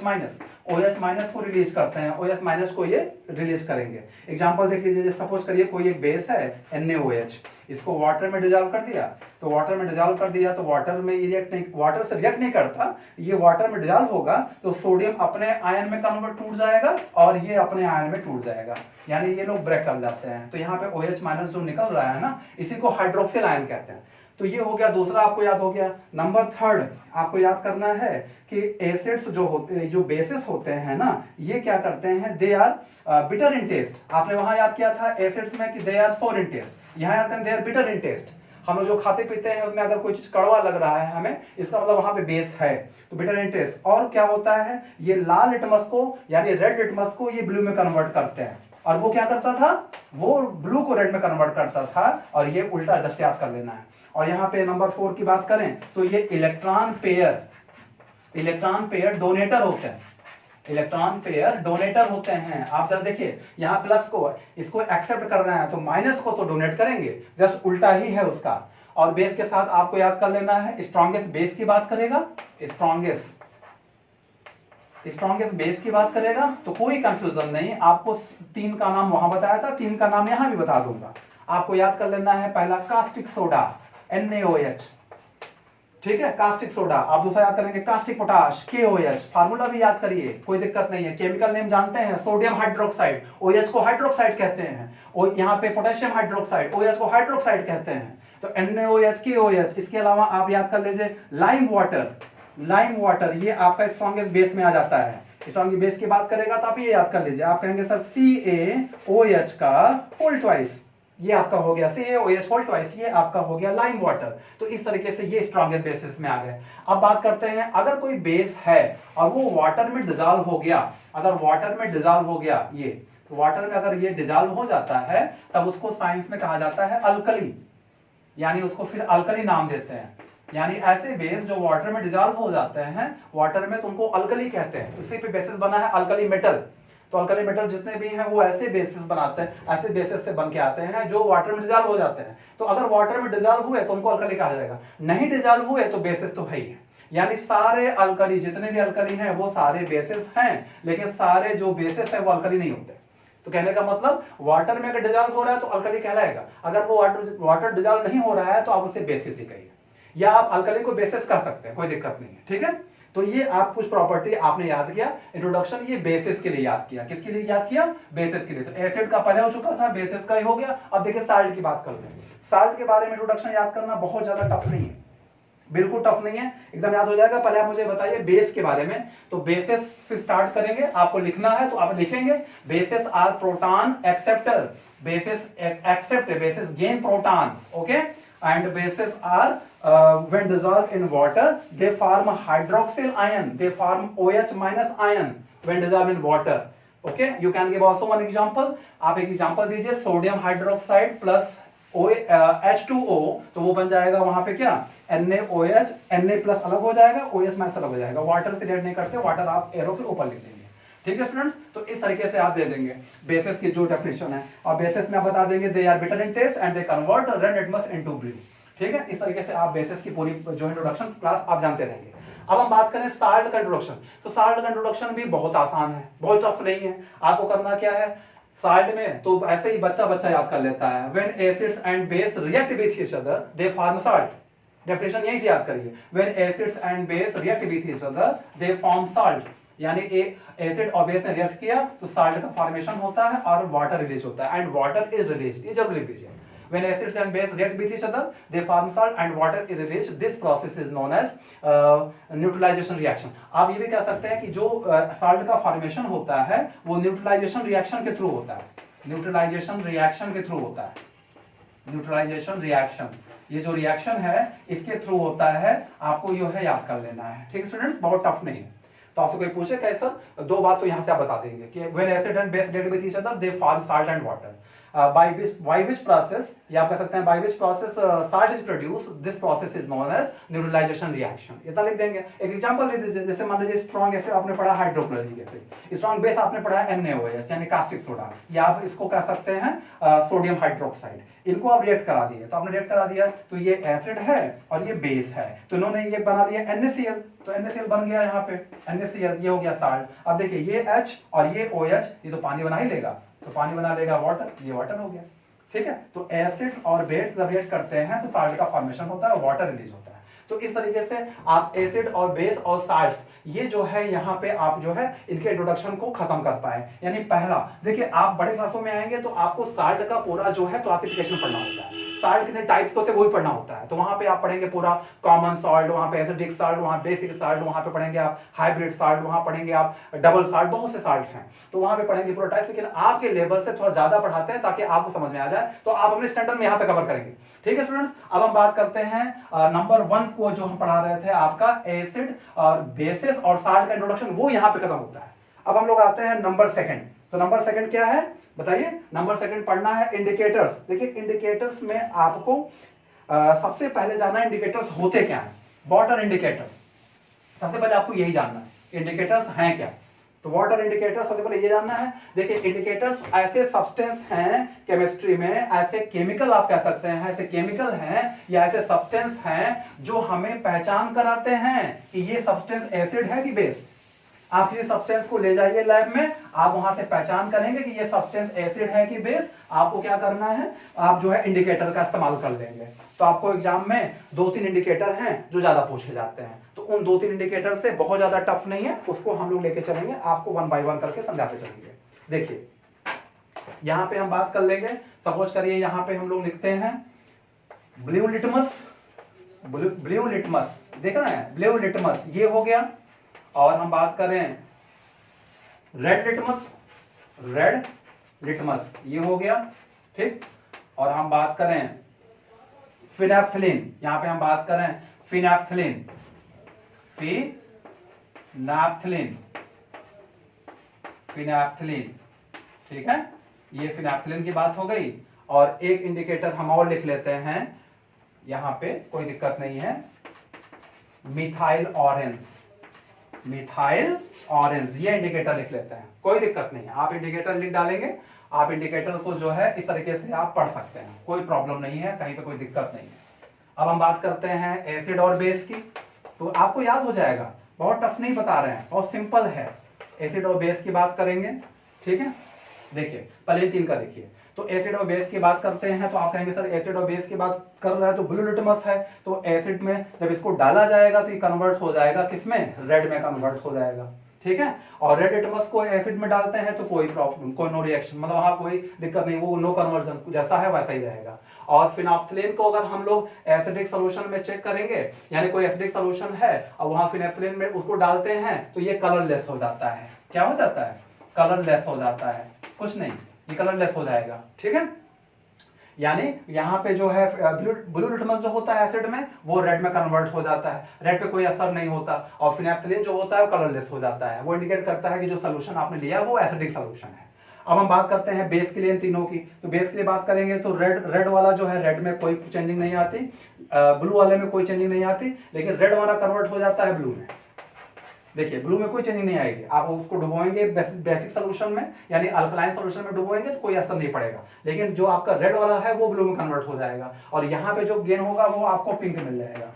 को रिलीज करते हैं, OH- को ये रिलीज करेंगे। एग्जांपल देख लीजिए, सपोज करिए कोई एक बेस है NaOH, इसको वाटर में डिसॉल्व कर दिया, तो वाटर में डिसॉल्व कर दिया तो वाटर से रिएक्ट नहीं करता, ये वाटर में डिसॉल्व होगा तो सोडियम अपने आयन में कन्वर्ट टूट जाएगा और ये अपने आयन में टूट जाएगा, यानी ये लोग ब्रेक कर जाते हैं। तो यहाँ पे OH- जो निकल रहा है ना, इसी को हाइड्रोक्सिल आयन कहते हैं। तो ये हो गया दूसरा, आपको याद हो गया। नंबर थर्ड आपको याद करना है कि एसिड्स जो होते, जो बेसिस होते हैं ना, ये क्या करते हैं, they are bitter in taste. आपने वहां याद किया था एसिड्स में कि they are sour in test, यहाँ याद करें they are bitter in taste. हम लोग जो खाते पीते हैं उसमें अगर कोई चीज कड़वा लग रहा है हमें, इसका मतलब वहां पे बेस है, तो बिटर इन टेस्ट। और क्या होता है, ये लाल लिटमस को यानी रेड लिटमस को ये ब्लू में कन्वर्ट करते हैं, और वो क्या करता था, वो ब्लू को रेड में कन्वर्ट करता था, और ये उल्टा जस्ट याद कर लेना है। और यहाँ पे नंबर 4 की बात करें तो ये इलेक्ट्रॉन पेयर डोनेटर होते हैं, इलेक्ट्रॉन पेयर डोनेटर होते हैं। आप जरा देखिए यहाँ प्लस को, इसको एक्सेप्ट कर रहे हैं तो माइनस को तो डोनेट करेंगे, जस्ट उल्टा ही है उसका। और बेस के साथ आपको याद कर लेना है, स्ट्रॉन्गेस्ट बेस की बात करेगा, स्ट्रॉन्गेस्ट बेस की बात करेगा तो कोई कंफ्यूजन नहीं, आपको 3 का नाम वहां बताया था, 3 का नाम यहां भी बता दूंगा। आपको याद कर लेना है, पहला कास्टिक सोडा NaOH, ठीक है, कास्टिक सोडा। आप दूसरा याद करेंगे कास्टिक पोटाश KOH, फार्मूला भी याद करिए, कोई दिक्कत नहीं है। केमिकल नेम जानते हैं, सोडियम हाइड्रोक्साइड, OH को हाइड्रोक्साइड कहते हैं, और यहाँ पे पोटेशियम हाइड्रोक्साइड, OH को हाइड्रोक्साइड कहते हैं। तो NaOH KOH। इसके अलावा आप याद कर लीजिए लाइम वाटर, ये आपका स्ट्रॉन्गेस्ट बेस में आ जाता है। स्ट्रॉन्ग बेस की बात करेगा तो आप ये याद कर लीजिए, आप कहेंगे सर CaOH का होल ट्वाइस, ये आपका हो गया CaOH होल ट्वाइस, ये आपका हो गया लाइम वाटर। तो इस तरीके से ये स्ट्रॉन्गेस्ट बेसिस में आ गए। अब बात करते हैं, अगर कोई बेस है और वो वाटर में डिसॉल्व हो गया, अगर वाटर में डिसॉल्व हो गया, ये तो वाटर में अगर ये डिसॉल्व हो जाता है तब उसको साइंस में कहा जाता है अल्कली, यानी उसको फिर अल्कली नाम देते हैं। यानी ऐसे बेस जो वाटर में डिसॉल्व हो जाते हैं वाटर में, तो उनको अल्कली कहते हैं। इसी पे बेसिस बना है अल्कली मेटल। तो अल्कली मेटल जितने भी हैं वो ऐसे बेसिस बनाते हैं, ऐसे बेसिस से बन के आते हैं जो वाटर में डिसॉल्व हो जाते हैं। तो अगर वाटर में डिसॉल्व हुए तो उनको अल्कली कहा जाएगा, नहीं डिसॉल्व हुए तो बेसिस तो है ही है। यानी सारे अल्कली, जितने भी अल्कली हैं वो सारे बेसिस हैं, लेकिन सारे जो बेसिस है वो अल्कली नहीं होते। तो कहने का मतलब वाटर में अगर डिसॉल्व हो रहा है तो अल्कली कहलाएगा, अगर वो वाटर डिसॉल्व नहीं हो रहा है तो आप उसे बेसिस ही कहिए, या आप अल्कली को बेसिस कह सकते हैं, कोई दिक्कत नहीं है, ठीक है। तो ये आप कुछ प्रॉपर्टी आपने याद किया, इंट्रोडक्शन ये बेसिस के लिए याद किया। किसके लिए याद किया? बेसिस के लिए। तो एसिड का पहले हो चुका था, बेसिस का ही हो गया। अब देखिए साल्ट की बात करते हैं। साल्ट के बारे में इंट्रोडक्शन याद करना बहुत ज्यादा टफ नहीं है, बिल्कुल टफ नहीं है, एकदम याद हो जाएगा। पहले आप मुझे बताइए बेस के बारे में। तो बेसिस से स्टार्ट करेंगे, आपको लिखना है तो आप लिखेंगे bases are proton acceptor, bases accept, bases gain proton, okay. and bases are when dissolved in water they form hydroxyl ion, they form OH- ion when dissolved in water. Okay, you can give also one example, आप एक example दीजिए, sodium hydroxide plus H2O, तो वो बन जाएगा वहां पे क्या, NaOH, Na प्लस अलग हो जाएगा, OH माइनस अलग हो जाएगा, वाटर से रिएक्ट नहीं करते, वाटर आप एरो के ऊपर लिख देंगे। ठीक है स्टूडेंट्स, तो इस तरीके से आप दे देंगे बेसिस की जो डेफिनेशन है, और बेसिस में आप बता देंगे they are bitter in taste and they convert red litmus into blue. ठीक है, इस तरीके से आप बेसिस की पूरी जो इंट्रोडक्शन क्लास आप जानते रहेंगे। अब हम बात करें साल्ट का इंट्रोडक्शन, तो साल्ट का इंट्रोडक्शन भी बहुत आसान है, बहुत टफ नहीं है। आपको करना क्या है, साल्ट में तो ऐसे ही बच्चा याद कर लेता है, when acids and base react with each other they form salt, definition यही से याद करिए, when acids and base react with each other they form salt, यानी एसिड और बेस ने रिएक्ट किया तो साल्ट का फॉर्मेशन होता है और वाटर रिलीज होता है, एंड वाटर इज रिलीज, ये जरूर लिख दीजिए। When acids and base react with each other, they form salt and water is released. This process is known as neutralization reaction. आप ये भी कह सकते हैं कि जो salt का फॉर्मेशन होता है वो न्यूट्रलाइजेशन रिएक्शन के थ्रू होता है, न्यूट्रलाइजेशन रिएक्शन के थ्रू होता है, न्यूट्रलाइजेशन रिएक्शन, ये जो रिएक्शन है इसके थ्रू होता है, आपको यो है याद कर लेना है। ठीक है स्टूडेंट्स, बहुत टफ नहीं है। तो आपसे कोई पूछे कैसा, दो बात तो यहां से आप बता देंगे कि when acid and base react with each other they form salt and water. By which process, या आप कह सकते हैं by which process salt is produced, this process is known as neutralization reaction। इतना लिख देंगे। एक एग्जांपल ले दीजिए, जैसे मान लीजिए स्ट्रॉन्ग एसिड आपने पढ़ा हाइड्रोक्लोरिक एसिड, स्ट्रॉन्ग बेस आपने पढ़ा NaOH यानी कास्टिक सोडा, या आप इसको कह सकते हैं सोडियम हाइड्रोक्साइड, इनको आप रिएक्ट करा दिए, तो आपने रिएक्ट करा दिया तो ये एसिड है और ये बेस है, तो इन्होंने ये बना लिया NaCl, तो NaCl बन गया यहाँ पे NaCl, ये हो गया साल्ट। अब देखिए ये H और ये OH, ये तो पानी बना ही लेगा, तो पानी बना लेगा वाटर, ये वाटर हो गया। ठीक है, तो एसिड और बेस जब रिएक्ट करते हैं तो साल्ट का फॉर्मेशन होता है, वाटर रिलीज होता है। तो इस तरीके से आप एसिड और बेस और साल्ट, ये जो है यहाँ पे आप जो है इनके इंट्रोडक्शन को खत्म कर पाए। यानी पहला देखिए, आप बड़े क्लासों में आएंगे तो आपको साल्ट का पूरा जो है क्लासिफिकेशन पढ़ना होता है, साल्ट कितने टाइप्स होते हैं वो भी पढ़ना होता है। तो वहां पे आप पढ़ेंगे पूरा कॉमन सॉल्ट, वहां पे एसिडिक सॉल्ट, वहां बेसिक सॉल्ट, वहां पे पढ़ेंगे आप हाइब्रिड सॉल्ट, वहां पढ़ेंगे आप डबल सॉल्ट, बहुत से सॉल्ट हैं, तो वहां पे पढ़ेंगे पूरा टाइप। लेकिन आपके लेवल से थोड़ा ज्यादा पढ़ाते हैं ताकि आपको समझ में आ जाए, तो आप अपने स्टैंडर्ड में यहां तक कवर करेंगे। ठीक है स्टूडेंट्स, अब हम बात करते हैं नंबर 1 को, जो हम पढ़ा रहे थे आपका एसिड और बेसिस और साल्ट का इंट्रोडक्शन, वो यहां पे खत्म होता है। अब हम लोग आते हैं नंबर 2। तो नंबर 2 क्या है बताइए, नंबर 2 पढ़ना है इंडिकेटर्स। देखिए इंडिकेटर्स में आपको सबसे पहले जानना है इंडिकेटर्स होते क्या हैं। वाटर इंडिकेटर्स, सबसे पहले आपको यही जानना है इंडिकेटर्स हैं क्या। तो वाटर इंडिकेटर्स सबसे पहले ये जानना है। देखिए इंडिकेटर्स ऐसे सब्सटेंस हैं केमिस्ट्री में, ऐसे केमिकल आप कह सकते हैं, ऐसे केमिकल हैं या ऐसे सब्सटेंस हैं जो हमें पहचान कराते हैं कि ये सब्सटेंस एसिड है कि बेस। आप किसी सब्सटेंस को ले जाइए लैब में, आप वहां से पहचान करेंगे कि ये सब्सटेंस एसिड है कि बेस। आपको क्या करना है, आप जो है इंडिकेटर का इस्तेमाल कर लेंगे। तो आपको एग्जाम में 2-3 इंडिकेटर हैं जो ज्यादा पूछे जाते हैं, तो उन 2-3 इंडिकेटर से बहुत ज्यादा टफ नहीं है, उसको हम लोग लेके चलेंगे, आपको 1 बाय 1 करके समझाते चलेंगे। देखिए यहां पे हम बात कर लेंगे, सपोज करिए यहां पे हम लोग लिखते हैं ब्लू लिटमस, ब्लू लिटमस देख रहे हैं, ब्लू लिटमस ये हो गया। और हम बात करें रेड लिटमस, रेड लिटमस ये हो गया, ठीक। और हम बात करें फिनैप्थलीन, यहां पे हम बात करें फिनैप्थलीन, फिनैप्थलीन, फिनैप्थलीन, ठीक है, ये फिनैप्थलीन की बात हो गई। और एक इंडिकेटर हम और लिख लेते हैं यहां पे, कोई दिक्कत नहीं है, मिथाइल ऑरेंज, मिथाइल ऑरेंज ये इंडिकेटर लिख लेते हैं, कोई दिक्कत नहीं है। आप इंडिकेटर लिख डालेंगे, आप इंडिकेटर को जो है इस तरीके से आप पढ़ सकते हैं, कोई प्रॉब्लम नहीं है, कहीं पे कोई दिक्कत नहीं है। अब हम बात करते हैं एसिड और बेस की, तो आपको याद हो जाएगा, बहुत टफ नहीं बता रहे हैं, बहुत सिंपल है। एसिड और बेस की बात करेंगे, ठीक है। देखिए पहले 3 का देखिए, तो एसिड और बेस की बात करते हैं तो आप कहेंगे सर एसिड और बेस की बात कर रहा है तो ब्लू लिटमस है, तो एसिड में जब इसको डाला जाएगा तो ये कन्वर्ट हो जाएगा किसमें, रेड में कन्वर्ट हो जाएगा, ठीक है। और रेड लिटमस को एसिड में डालते हैं तो कोई प्रॉब्लम, कोई नो रिएक्शन, मतलब वहां कोई दिक्कत नहीं, वो नो कन्वर्जन, जैसा है वैसा ही रहेगा। और फिनैप्थलीन को अगर हम लोग एसिडिक सोल्यूशन में चेक करेंगे, यानी कोई एसिडिक सोल्यूशन है और वहां फिनैप्थलीन में उसको डालते हैं तो ये कलरलेस हो जाता है। क्या हो जाता है, कलरलेस हो जाता है, कुछ नहीं, ये कलरलेस हो जाएगा, ठीक है। यानी यहाँ पे जो है ब्लू लिटमस जो होता है एसिड में वो रेड में कन्वर्ट हो जाता है, रेड पे कोई असर नहीं होता, और फिनाइल्फ्थलीन जो होता है वो कलरलेस हो जाता है। वो इंडिकेट करता है कि जो सोल्यूशन आपने लिया वो एसिडिक सोल्यूशन है। अब हम बात करते हैं बेस के लिए इन तीनों की। तो बेस के लिए बात करेंगे तो रेड वाला जो है रेड में कोई चेंजिंग नहीं आती, ब्लू वाले में कोई चेंजिंग नहीं आती, लेकिन रेड वाला कन्वर्ट हो जाता है ब्लू में। देखिए ब्लू में कोई चेंजिंग नहीं आएगी, आप उसको डुबोएंगे बेसिक सोल्यूशन में यानी अल्कलाइन सोल्यूशन में डुबोएंगे तो कोई असर नहीं पड़ेगा, लेकिन जो आपका रेड वाला है वो ब्लू में कन्वर्ट हो जाएगा, और यहाँ पे जो गेन होगा वो आपको पिंक मिल जाएगा।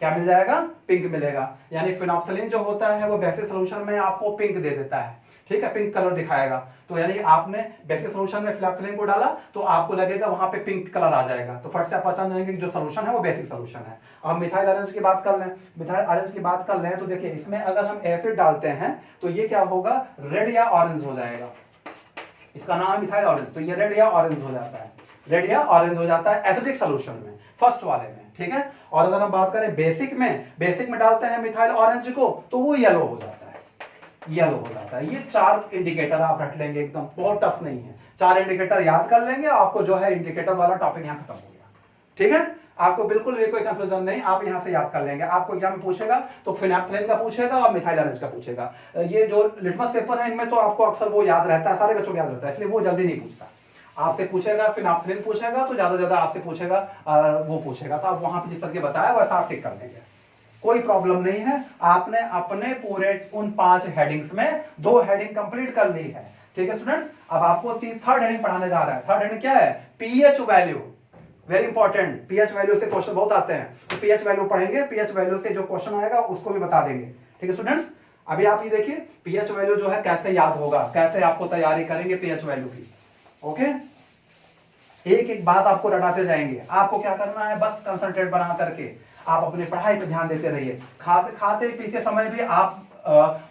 क्या मिल जाएगा? पिंक मिलेगा। यानी फिनोक्सिलिन जो होता है वो बेसिक सोल्यूशन में आपको पिंक दे देता है, ठीक है, पिंक कलर दिखाएगा। तो यानी आपने बेसिक सोल्यूशन में फिनोक्सिलिन को डाला तो आपको लगेगा वहां पे पिंक कलर आ जाएगा, तो फट से आप पहचान जाएंगे कि जो सोल्यूशन है वो बेसिक सोल्यूशन है। अब मिथाइल ऑरेंज की बात कर लें, मिथाइल ऑरेंज की बात कर लें तो देखिए इसमें अगर हम एसिड डालते हैं तो ये क्या होगा, रेड या ऑरेंज हो जाएगा। इसका नाम है मिथाइल ऑरेंज, तो ये रेड या ऑरेंज हो जाता है, रेड या ऑरेंज हो जाता है एसिडिक सोल्यूशन में, फर्स्ट वाले में, ठीक है। और अगर हम बात करें बेसिक में डालते हैं मिथाइल ऑरेंज को तो वो येलो हो जाता है, येलो हो जाता है। ये 4 इंडिकेटर आप रख लेंगे, एकदम बहुत टफ नहीं है, 4 इंडिकेटर याद कर लेंगे, आपको जो है इंडिकेटर वाला टॉपिक यहाँ खत्म हो गया, ठीक है। आपको बिल्कुल भी कोई कंफ्यूजन नहीं, आप यहां से याद कर लेंगे। आपको एग्जाम में पूछेगा तो फिनोक्सिलिन का पूछेगा और मिथाइल ऑरेंज का पूछेगा। ये जो लिटमस पेपर है इनमें तो आपको अक्सर वो याद रहता है, सारे बच्चों को याद रहता है, इसलिए वो जल्दी नहीं पूछता। आपसे पूछेगा फिनोक्सिलिन पूछेगा तो ज्यादा आपसे पूछेगा वो पूछेगा, तो आप वहां पे जिस तरह के बताया वैसा आप टिक कर देंगे, कोई प्रॉब्लम नहीं है। आपने अपने पूरे उन 5 हेडिंग्स में 2 हेडिंग कंप्लीट कर ली है, ठीक है स्टूडेंट्स। अब आपको थर्ड हेडिंग पढ़ाने जा रहा है। थर्ड हेडिंग क्या है? PH value, very important. PH value से क्वेश्चन बहुत आते हैं, तो पीएच वैल्यू पढ़ेंगे, पीएच वैल्यू से जो क्वेश्चन आएगा उसको भी बता देंगे, ठीक है स्टूडेंट्स। अभी आप ये देखिए पीएच वैल्यू जो है कैसे याद होगा, कैसे आपको तैयारी करेंगे पीएच वैल्यू की, ओके। एक एक बात आपको रटाते जाएंगे। आपको क्या करना है, बस कंसंट्रेट बना करके आप अपनी पढ़ाई पे ध्यान देते रहिए। खाते पीते समय भी आप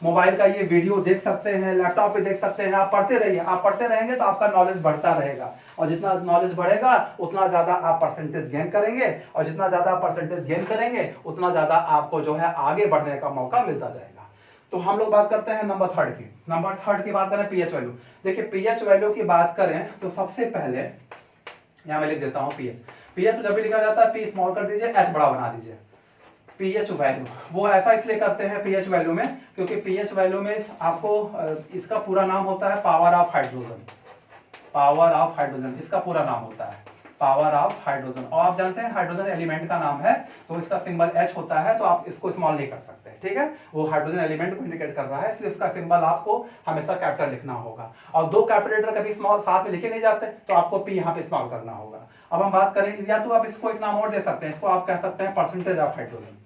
मोबाइल का ये वीडियो देख सकते हैं, लैपटॉप पे देख सकते हैं, आप पढ़ते रहिए। आप पढ़ते रहेंगे तो आपका नॉलेज बढ़ता रहेगा, और जितना नॉलेज बढ़ेगा उतना ज्यादा आप परसेंटेज गेन करेंगे, और जितना ज्यादा परसेंटेज गेन करेंगे उतना ज्यादा आपको जो है आगे बढ़ने का मौका मिलता जाएगा। तो हम लोग बात करते हैं नंबर थर्ड की बात करें पीएच वैल्यू। देखिए पीएच वैल्यू की बात करें तो सबसे पहले यहां मैं लिख देता हूं पीएच जब भी लिखा जाता है पी स्मॉल कर दीजिए, एच बड़ा बना दीजिए। पीएच वैल्यू वो ऐसा इसलिए करते हैं पीएच वैल्यू में क्योंकि पीएच वैल्यू में आपको इसका पूरा नाम होता है पावर ऑफ हाइड्रोजन, इसका पूरा नाम होता है पावर ऑफ हाइड्रोजन। और आप जानते हैं हाइड्रोजन एलिमेंट का नाम है, तो इसका सिंबल H होता है, तो आप इसको स्मॉल नहीं कर सकते, ठीक है। वो हाइड्रोजन एलिमेंट को इंडिकेट कर रहा है, इसलिए इसका सिंबल आपको हमेशा कैपिटल लिखना होगा। और 2 कैपिटल लेटर कभी स्मॉल साथ में लिखे नहीं जाते, तो आपको P यहाँ पे स्मॉल करना होगा। अब हम बात करें, या तो आप इसको एक नाम और दे सकते हैं, इसको आप कह सकते हैं percentage of hydrogen,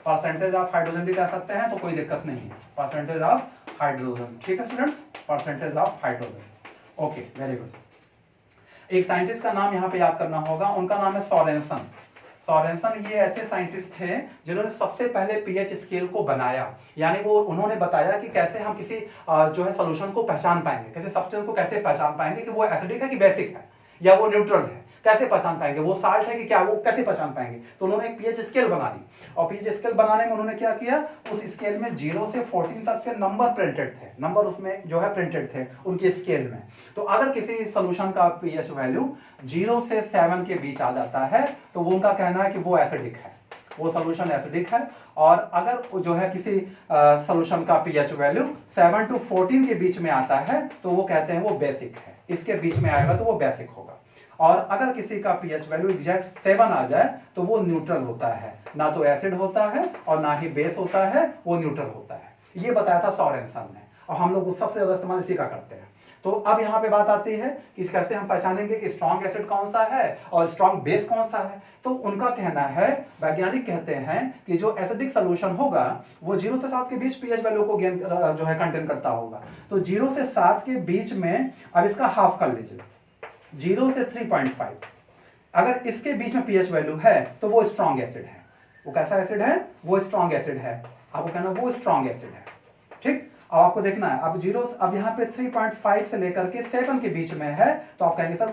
percentage of hydrogen भी कह सकते हैं, तो कोई दिक्कत नहीं है, परसेंटेज ऑफ हाइड्रोजन, ठीक है students, percentage of hydrogen, okay very good. एक साइंटिस्ट का नाम यहाँ पे याद करना होगा, उनका नाम है सोरेनसन। ये ऐसे साइंटिस्ट थे जिन्होंने सबसे पहले पीएच स्केल को बनाया, यानी वो उन्होंने बताया कि कैसे हम किसी जो है सोल्यूशन को पहचान पाएंगे, कैसे सब्सटेंस को कैसे पहचान पाएंगे कि वो एसिडिक है कि बेसिक है या वो न्यूट्रल है, कैसे पहचान पाएंगे, वो साल्ट है कि क्या, वो कैसे पहचान पाएंगे। तो उन्होंने एक पीएच स्केल बना दी, और पीएच स्केल बनाने में उन्होंने क्या किया, उस स्केल में 0 से 14 तक के नंबर प्रिंटेड थे, नंबर उसमें जो है प्रिंटेड थे उनके स्केल में। तो अगर किसी सोल्यूशन का पीएच वैल्यू 0 से 7 के बीच आ जाता है तो वो उनका कहना है कि वो एसिडिक है, वो सोल्यूशन एसिडिक है। और अगर जो है किसी सोल्यूशन का पीएच वैल्यू 7 to 14 के बीच में आता है तो वो कहते हैं वो बेसिक है, इसके बीच में आएगा तो वो बेसिक होगा। और अगर किसी का पीएच वैल्यू एग्जैक्ट 7 आ जाए तो वो न्यूट्रल होता है, ना तो एसिड होता है और ना ही बेस होता है, वो न्यूट्रल होता है। ये बताया था सोरेनसन ने, और हम लोग सबसे ज्यादा इस्तेमाल इसी का करते हैं। तो अब यहाँ पे बात आती है कि कैसे हम पहचानेंगे कि स्ट्रॉन्ग एसिड कौन सा है और स्ट्रॉन्ग बेस कौन सा है। तो उनका कहना है, वैज्ञानिक कहते हैं कि जो एसिडिक सोल्यूशन होगा वो 0 से 7 के बीच पीएच वैल्यू को गेन जो है कंटेन करता होगा। तो 0 से 7 के बीच में, अब इसका हाफ कर लीजिए, 0 से 3.5, अगर इसके बीच में पीएच वैल्यू है तो वो स्ट्रॉन्ग एसिड है। वो कैसा एसिड है, वो स्ट्रॉन्ग एसिड है, आपको कहना वो स्ट्रॉन्ग एसिड है, ठीक। अब आपको देखना है, अब यहाँ पे 3.5 से लेकर के 7 के बीच में है तो आप कहेंगे सर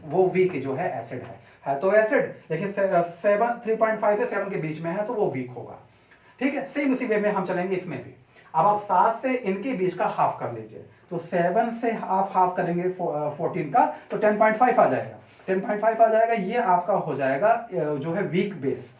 वो वीक जो है एसिड है तो एसिड, लेकिन 3.5 से 7 के बीच में है तो वो वीक होगा, ठीक है। सेम उसी वे में हम चलेंगे इसमें भी। अब आप 7 से इनके बीच का हाफ कर लीजिए, तो 7 से हाफ करेंगे 14 का तो 10.5 आ जाएगा। 10.5 आ जाएगा। ये आपका हो जाएगा जो है वीक बेस,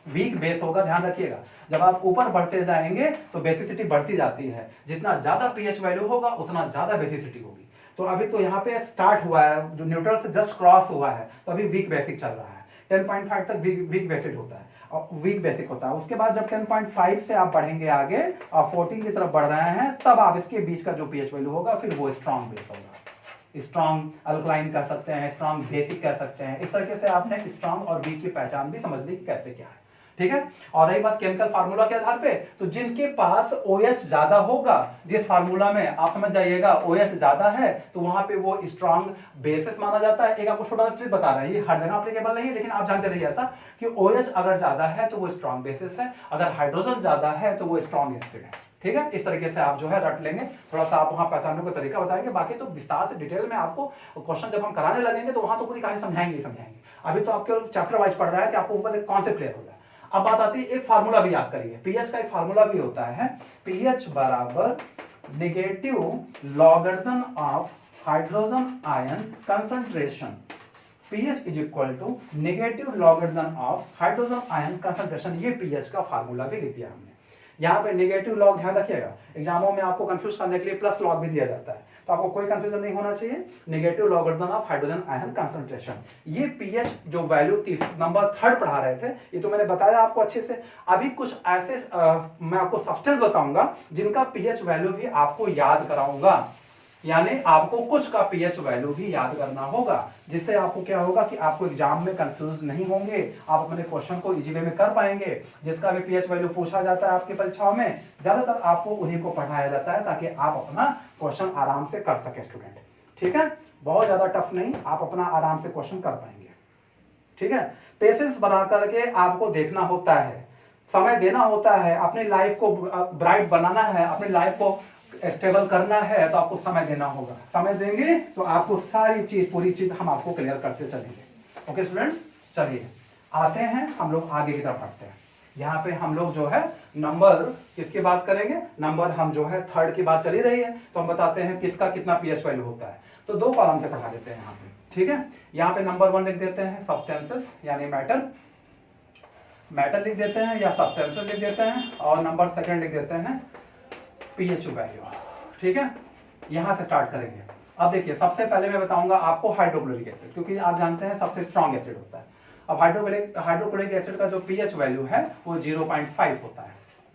वीक बेस होगा। ध्यान रखिएगा, जब आप ऊपर बढ़ते जाएंगे तो बेसिसिटी बढ़ती जाती है, जितना ज्यादा पीएच वैल्यू होगा उतना ज्यादा बेसिसिटी होगी। तो अभी तो यहाँ पे स्टार्ट हुआ है, जो न्यूट्रल से जस्ट क्रॉस हुआ है, तो अभी वीक बेसिक चल रहा है। 10.5 तक वीक बेसिक होता है, और वीक बेसिक होता है। उसके बाद जब 10.5 से आप बढ़ेंगे आगे और 14 की तरफ बढ़ रहे हैं, तब आप इसके बीच का जो पीएच वैल्यू होगा फिर वो स्ट्रॉन्ग बेस होगा। स्ट्रॉन्ग अल्कलाइन कह सकते हैं, स्ट्रॉन्ग बेसिक कह सकते हैं। इस तरीके से आपने स्ट्रॉन्ग और वीक की पहचान भी समझ ली कैसे क्या है, ठीक है। और रही बात केमिकल फार्मूला के आधार पे, तो जिनके पास OH ज्यादा होगा, जिस फार्मूला में आप समझ जाइएगा OH ज्यादा है, तो वहां पे वो स्ट्रॉन्ग बेसिस माना जाता है। एक आपको छोटा सा ट्रिक बता रहा है, ये हर जगह एप्लीकेबल नहीं है, लेकिन आप जानते रहिए ऐसा कि OH अगर ज्यादा है तो वो स्ट्रॉन्ग बेसिस है, अगर हाइड्रोजन ज्यादा है तो वो स्ट्रॉन्ग एसिड है, ठीक है। इस तरीके से आप जो है रट लेंगे, थोड़ा सा आप वहां पहचानने का तरीका बताएंगे। बाकी तो विस्तार से डिटेल में आपको क्वेश्चन जब हम कराने लगेंगे तो वहां तो पूरी कहानी समझाएंगे। अभी तो आपके चैप्टर वाइज पढ़ रहा है कि आपको ऊपर एक कॉन्सेप्ट क्लियर हो जाए। अब बात आती है, एक फार्मूला भी याद करिए, पीएच का एक फार्मूला भी होता है, पीएच बराबर negative logarithm of hydrogen ion concentration. pH is equal to negative logarithm of hydrogen ion concentration. ये pH का फार्मूला भी लिख दिया हमने। यहाँ पे नेगेटिव लॉग ध्यान रखिएगा, एग्जामों में आपको कंफ्यूज करने के लिए प्लस लॉग भी दिया जाता है, तो आपको कोई कंफ्यूजन नहीं होना चाहिए। Negative logarithm of hydrogen ion concentration, ये पीएच जो वैल्यू नंबर 3 पढ़ा रहे थे, ये तो मैंने बताया आपको अच्छे से। अभी कुछ ऐसे मैं आपको सब्सटेंस बताऊंगा जिनका पीएच वैल्यू भी आपको याद कराऊंगा, यानी आपको कुछ का पीएच वैल्यू भी याद करना होगा, जिससे आपको क्या होगा कि आपको एग्जाम में कंफ्यूज नहीं होंगे, आप अपने क्वेश्चन को इजी वे में कर पाएंगे। जिसका भी पीएच वैल्यू पूछा जाता है आपकी परीक्षाओं में, ज्यादातर आपको उन्हीं को पढ़ाया जाता है, ताकि आप अपना क्वेश्चन आराम से कर सके स्टूडेंट, ठीक है। बहुत ज्यादा टफ नहीं, आप अपना आराम से क्वेश्चन कर पाएंगे, ठीक है। पेशेंस बना करके आपको देखना होता है, समय देना होता है, अपनी लाइफ को ब्राइट बनाना है, अपनी लाइफ को स्टेबल करना है, तो आपको समय देना होगा। समय देंगे तो आपको सारी चीज, पूरी चीज हम आपको क्लियर करते चलेंगे। ओके स्टूडेंट्स, चलिए आते हैं हम लोग आगे की तरफ बढ़ते हैं। यहाँ पे हम लोग जो है नंबर किसकी बात करेंगे, नंबर हम जो है 3 की बात चली रही है, तो हम बताते हैं किसका कितना पीएच वैल्यू होता है। तो 2 कॉलम से पढ़ा देते हैं यहाँ पे, ठीक है। यहाँ पे नंबर 1 लिख देते हैं सब्सटेंसेस यानी मैटर लिख देते हैं, या सब्सटेंसेस लिख देते हैं, और नंबर 2 लिख देते हैं पीएच वैल्यू, ठीक है। यहां से स्टार्ट करेंगे। अब देखिए, सबसे पहले मैं बताऊंगा आपको हाइड्रोक्लोरिक एसिड, क्योंकि आप जानते हैं सबसे स्ट्रॉन्ग एसिड होता है। अब हाइड्रोक्लोरिक एसिड का जो पीएच वैल्यू है वो 0.5 होता है।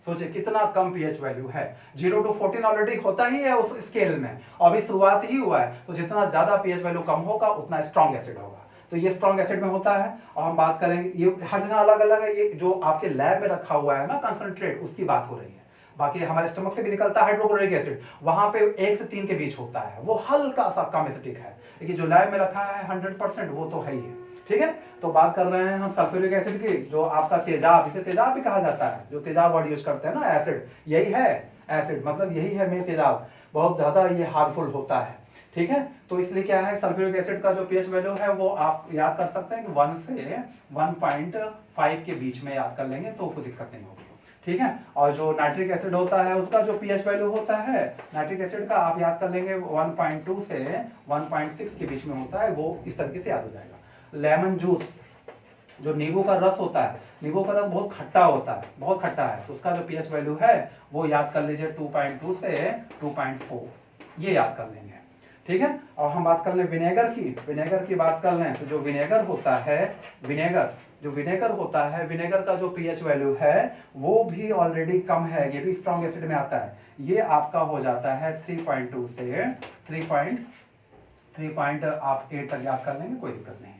सोचिए कितना कम पीएच वैल्यू है, 0 to 14 ऑलरेडी होता ही है उस स्केल में, अभी शुरुआत ही हुआ है, तो जितना ज्यादा पीएच वैल्यू कम होगा उतना स्ट्रॉन्ग एसिड होगा। तो ये स्ट्रॉन्ग एसिड में होता है, और हम बात करेंगे, ये हर जगह अलग अलग है, ये जो आपके लैब में रखा हुआ है ना कंसंट्रेट, उसकी बात हो रही है। बाकी हमारे स्टमक से भी निकलता है हाइड्रोक्लोरिक एसिड, वहां पे 1 से 3 के बीच होता है, वो हल्का सा कम एसिडिक है, लेकिन जो लैब में रखा है 100% वो तो है ही है, ठीक है। तो बात कर रहे हैं हम सल्फ्यूरिक एसिड की, जो आपका तेजाब, इसे तेजाब भी कहा जाता है, जो तेजाब वर्ड यूज करते हैं ना, एसिड, यही है एसिड, मतलब यही है मेन तेजाब, बहुत ज्यादा ये हार्मफुल होता है, ठीक है। तो इसलिए क्या है, सल्फ्यूरिक एसिड का जो पीएच वैल्यू है वो आप याद कर सकते हैं कि 1 से 1.5 के बीच में याद कर लेंगे तो कोई दिक्कत नहीं होगी, ठीक है। और जो नाइट्रिक एसिड होता है उसका जो पीएच वैल्यू होता है नाइट्रिक एसिड का, आप याद कर लेंगे 1.2 से 1.6 के बीच में होता है, वो इस तरीके से याद हो जाएगा। लेमन जूस, जो नींबू का रस होता है, नींबू का रस बहुत खट्टा होता है, बहुत खट्टा है, तो उसका जो पीएच वैल्यू है वो याद कर लीजिए 2.2 से 2.4, ये याद कर लेंगे, ठीक है। और हम बात कर लें विनेगर की बात कर लें, तो जो विनेगर होता है, विनेगर का जो पीएच वैल्यू है वो भी ऑलरेडी कम है, ये भी स्ट्रॉन्ग एसिड में आता है, ये आपका हो जाता है 3.2 से 3.8 तक याद कर लेंगे, कोई दिक्कत नहीं है,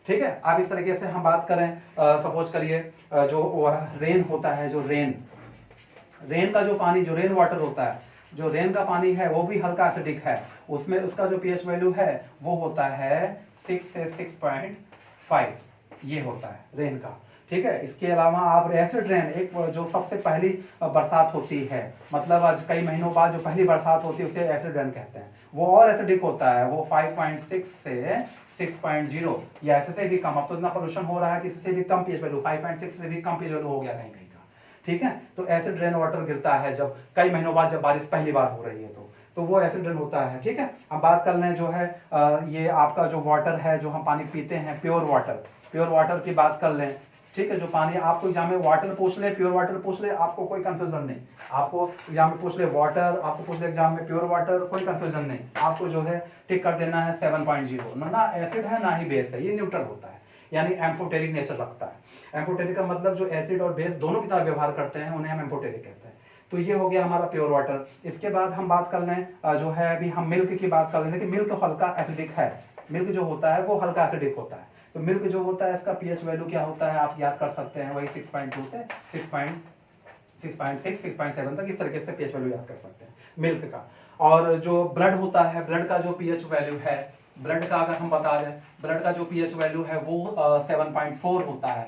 ठीक है। अब इस तरीके से हम बात करें, सपोज करिए जो रेन होता है, जो रेन का जो पानी, जो रेन वाटर होता है, जो रेन का पानी है वो भी हल्का एसिडिक है, उसमें उसका जो पीएच वैल्यू है वो होता है 6 से 6.5, ये होता है रेन का, ठीक है। इसके अलावा आप एसिड रेन, एक जो सबसे पहली बरसात होती है, मतलब आज कई महीनों बाद जो पहली बरसात होती है उसे एसिड रेन कहते हैं, वो और एसिडिक होता है, वो 5.6 से 6.0 या ऐसे से भी कम। अब तो इतना पोल्यूशन हो रहा है कि इससे भी कम पीएच वैल्यू, 5.6 से भी कम पीएच वैल्यू हो गया कहीं कहीं का, ठीक है। तो एसिड रेन वाटर गिरता है जब कई महीनों बाद, जब बारिश पहली बार हो रही है, तो तो वो एसिड रेन होता है। ठीक है, अब बात कर लें जो है ये आपका जो वाटर है, जो हम पानी पीते हैं, प्योर वाटर की बात कर लें। ठीक है, जो पानी आपको एग्जाम में वाटर पूछ ले, प्योर वाटर पूछ ले, आपको कोई कंफ्यूजन नहीं। आपको एग्जाम में पूछ ले वाटर, आपको पूछ ले एग्जाम में प्योर वाटर, कोई कंफ्यूजन नहीं। आपको जो है टिक कर देना है 7.0। ना एसिड है ना ही बेस है, ये न्यूट्रल होता है, यानी एम्फोटेरिक नेचर रखता है। एम्फोटेरिक का मतलब जो एसिड और बेस दोनों की तरह व्यवहार करते हैं, उन्हें हम एम्फोटेरिक कहते हैं। तो ये हो गया हमारा प्योर वाटर। इसके बाद हम बात कर लें जो है, अभी हम मिल्क की बात कर लें कि मिल्क हल्का एसिडिक है। मिल्क जो होता है वो हल्का एसिडिक होता है। तो मिल्क जो होता है इसका पीएच वैल्यू क्या होता है आप याद कर सकते हैं, वही 6.2 से 6.6, 6.7 तक इस तरीके से पीएच वैल्यू याद कर सकते हैं मिल्क का। और जो ब्लड होता है, ब्लड का जो पीएच वैल्यू है, ब्लड का अगर हम बता दें, ब्लड का जो पीएच वैल्यू है वो 7.4 होता है।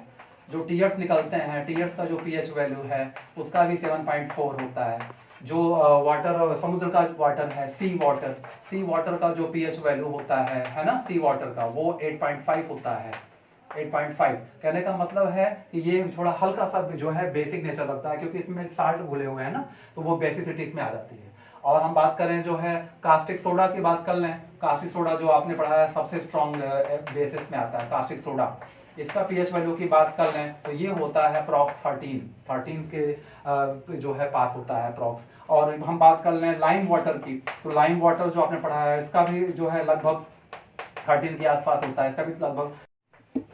जो टीयर्स निकलते हैं, टीयर्स का जो पीएच वैल्यू है उसका भी 7.4 होता है। जो वाटर, समुद्र का वाटर है, सी वाटर का जो पीएच वैल्यू होता है ना, सी वाटर का, वो 8.5 होता है। 8.5 कहने का मतलब है कि ये थोड़ा हल्का सा जो है बेसिक नेचर लगता है, क्योंकि इसमें साल्ट घुले हुए हैं ना, तो वो बेसिसिटी इसमें आ जाती है। और हम बात करें जो है कास्टिक सोडा की बात कर लें। कास्टिक सोडा जो आपने पढ़ा है सबसे स्ट्रॉन्ग बेसिस में आता है कास्टिक सोडा। इसका पीएच वैल्यू की बात कर लें तो ये होता है अप्रॉक्स 13 के जो है पास होता है अप्रॉक्स। और हम बात कर लें लाइम वाटर की, तो लाइम वाटर जो आपने पढ़ा है इसका भी जो है लगभग 13 के आसपास होता है, इसका भी लगभग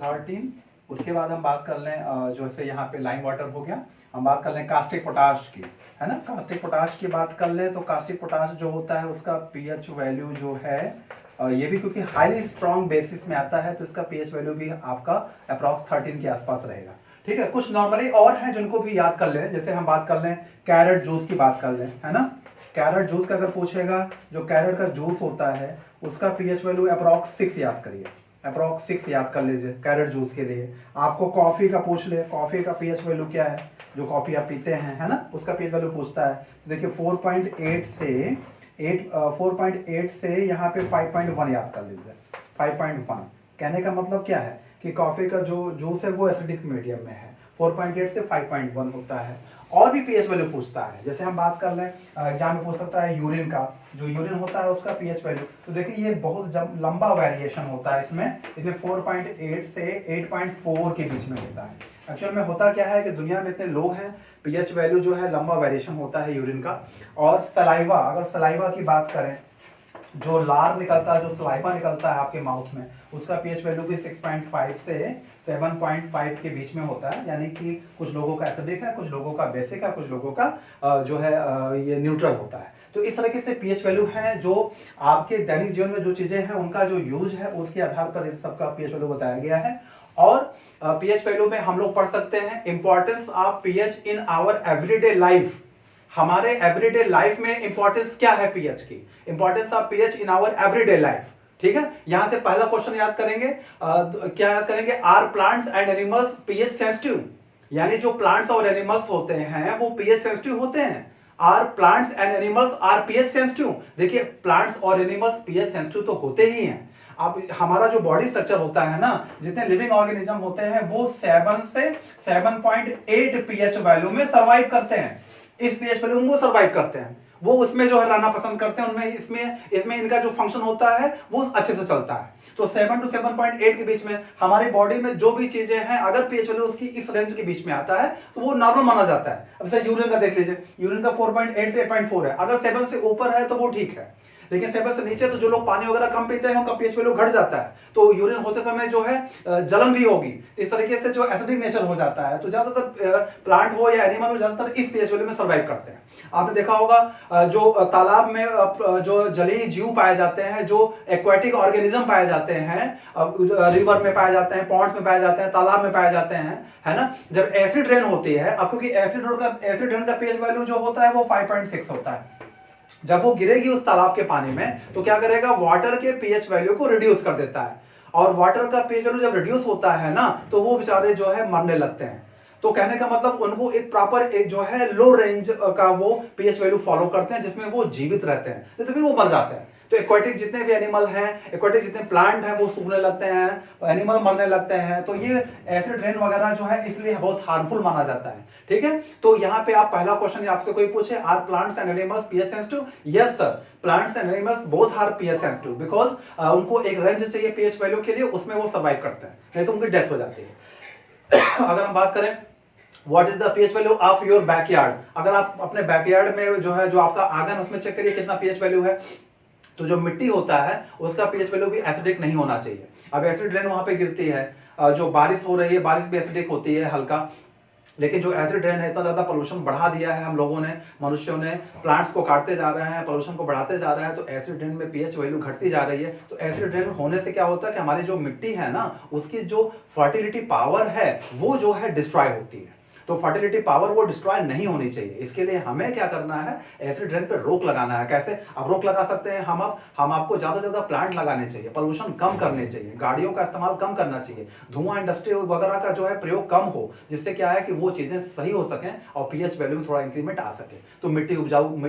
13। उसके बाद हम बात कर लें जो से यहाँ पे लाइम वाटर हो गया। हम बात कर लें कास्टिक पोटाश की, है ना। कास्टिक पोटाश की बात कर लें तो कास्टिक पोटाश जो होता है उसका पीएच वैल्यू जो है ये भी क्योंकि हाईली स्ट्रॉन्ग बेसिस में आता है, तो इसका पीएच वैल्यू भी आपका अप्रॉक्स 13 के आसपास रहेगा। ठीक है, कुछ नॉर्मली और हैं जिनको भी याद कर लें, जैसे हम बात कर लें कैरेट जूस की बात कर लें, है ना। कैरेट जूस का अगर पूछेगा, जो कैरेट का जूस होता है उसका पीएच वैल्यू अप्रॉक्स 6 याद करिए, अप्रॉक्स 6 याद कर लीजिए कैरेट जूस के लिए। आपको कॉफी का पूछ ले, कॉफी का पीएच वैल्यू क्या है, जो कॉफी आप पीते हैं, है ना, उसका पीएच वैल्यू पूछता है। तो देखिए 4.8 से यहाँ पे 5.1 याद कर लीजिए। 5.1 कहने का मतलब क्या है कि कॉफी का जो जूस है वो एसिडिक मीडियम में है। 4.8 से 5.1 होता है। और भी पीएच वैल्यू पूछता है, जैसे हम बात कर लें एग्जाम में पूछ सकता है यूरिन का, जो यूरिन होता है उसका पीएच वैल्यू। तो देखिए ये बहुत लंबा वेरिएशन होता है इसमें 4.8 से 8.4 के बीच में होता है। एक्चुअल में होता क्या है कि दुनिया में इतने लोग हैं, पीएच वैल्यू जो है लंबा वेरिएशन होता है यूरिन का। और सलाइवा, अगर सलाइवा की बात करें, जो लार निकलता है, जो सलाइवा निकलता है आपके माउथ में, उसका पीएच वैल्यू भी 6.5 से 7.5 के बीच में होता है। यानी कि कुछ लोगों का एसिडिक है, कुछ लोगों का बेसिक है, कुछ लोगों का जो है ये न्यूट्रल होता है। तो इस तरीके से पीएच वैल्यू है जो आपके दैनिक जीवन में जो चीजें हैं उनका जो यूज है उसके आधार पर इस सबका पीएच वैल्यू बताया गया है। और पीएच वैल्यू में हम लोग पढ़ सकते हैं importance of pH in our everyday life. हमारे एवरीडे लाइफ में इंपॉर्टेंस क्या है पीएच की, importance of pH in our everyday life. ठीक है, यहां से पहला क्वेश्चन याद करेंगे, क्या याद करेंगे, are plants and animals pH sensitive. यानी जो प्लांट्स और एनिमल्स होते हैं वो पीएच सेंसिटिव होते हैं। Are plants and animals are pH sensitive. देखिए प्लांट्स और एनिमल्स पीएच सेंसिटिव तो होते ही हैं। अब हमारा जो बॉडी स्ट्रक्चर होता है ना, जितने लिविंग ऑर्गेनिज्म होते हैं वो 7 से 7.8 पीएच वैल्यू में सर्वाइव करते हैं। इस पीएच वैल्यू में वो सर्वाइव करते हैं, वो उसमें जो है रहना पसंद करते हैं, उनमें इसमें इनका जो फंक्शन होता है वो अच्छे से चलता है। तो 7 to 7.8 के बीच में हमारी बॉडी में जो भी चीजें हैं, अगर पीएच वैल्यू उसकी इस रेंज के बीच में आता है तो वो नॉर्मल माना जाता है। अब जैसे यूरिन का देख लीजिए, यूरिन का 4.8 से 8.4 है, अगर 7 से ऊपर है तो वो ठीक है, लेकिन 7 से नीचे तो जो लोग पानी वगैरह कम पीते हैं उनका पीएच वैल्यू घट जाता है, तो यूरिन होते समय जो है जलन भी होगी। इस तरीके से जो एसिडिक नेचर हो जाता है। तो ज्यादातर प्लांट हो या एनिमल हो, ज्यादातर इस पीएच वैल्यू में सर्वाइव करते हैं। आपने देखा होगा जो तालाब में जो जलीय जीव पाए जाते हैं, जो एक्वाटिक ऑर्गेनिज्म पाए जाते हैं, रिवर में पाए जाते हैं, पॉन्ड्स में पाए जाते हैं, तालाब में पाए जाते हैं, है ना। जब एसिड रेन होती है, अब क्योंकि एसिड रेन का पीएच वैल्यू जो होता है वो 5.6 होता है। जब वो गिरेगी उस तालाब के पानी में तो क्या करेगा, वाटर के पीएच वैल्यू को रिड्यूस कर देता है। और वाटर का पीएच वैल्यू जब रिड्यूस होता है ना, तो वो बेचारे जो है मरने लगते हैं। तो कहने का मतलब उनको एक प्रॉपर एक जो है लो रेंज का वो पीएच वैल्यू फॉलो करते हैं जिसमें वो जीवित रहते हैं, तो फिर वो मर जाते हैं। तो एक्वाटिक जितने भी एनिमल हैं, एक्वाटिक जितने प्लांट हैं वो सूखने लगते हैं, एनिमल मरने लगते हैं। तो ये एसिड रेन वगैरह जो है इसलिए बहुत हार्मफुल माना जाता है। ठीक है, तो यहाँ पे आप पहला क्वेश्चन आपसे कोई पूछे, are plants and animals pH sensitive? Yes sir, plants and animals both are pH sensitive because उनको एक रेंज चाहिए पीएच वैल्यू के लिए, उसमें वो सर्वाइव करते हैं, नहीं तो उनकी डेथ हो जाती है। अगर हम बात करें what is the pH value of your backyard, अगर आप अपने बैकयार्ड में जो है जो आपका आंगन उसमें चेक करिए कितना पीएच वैल्यू है। तो जो मिट्टी होता है उसका पीएच वैल्यू भी एसिडिक नहीं होना चाहिए। अब एसिड रेन वहां पे गिरती है, जो बारिश हो रही है, बारिश भी एसिडिक होती है हल्का, लेकिन जो एसिड रेन है इतना ज्यादा पोल्यूशन बढ़ा दिया है हम लोगों ने, मनुष्यों ने, प्लांट्स को काटते जा रहे हैं, पोल्यूशन को बढ़ाते जा रहे हैं, तो एसिड रेन में पीएच वैल्यू घटती जा रही है। तो एसिड रेन होने से क्या होता है कि हमारी जो मिट्टी है ना उसकी जो फर्टिलिटी पावर है वो जो है डिस्ट्रॉय होती है। तो फर्टिलिटी पावर वो डिस्ट्रॉय नहीं होनी चाहिए। इसके लिए हमें क्या करना है, एसिड रेन पे रोक लगाना है। कैसे अब रोक लगा सकते हैं हम आपको ज्यादा से ज्यादा प्लांट लगाने चाहिए, पोल्यूशन कम करने चाहिए, गाड़ियों का इस्तेमाल कम करना चाहिए, धुआं इंडस्ट्री वगैरह का जो है प्रयोग कम हो, जिससे क्या है कि वो चीजें सही हो सकें और पीएच वैल्यू में थोड़ा इंक्रीमेंट आ सके। तो मिट्टी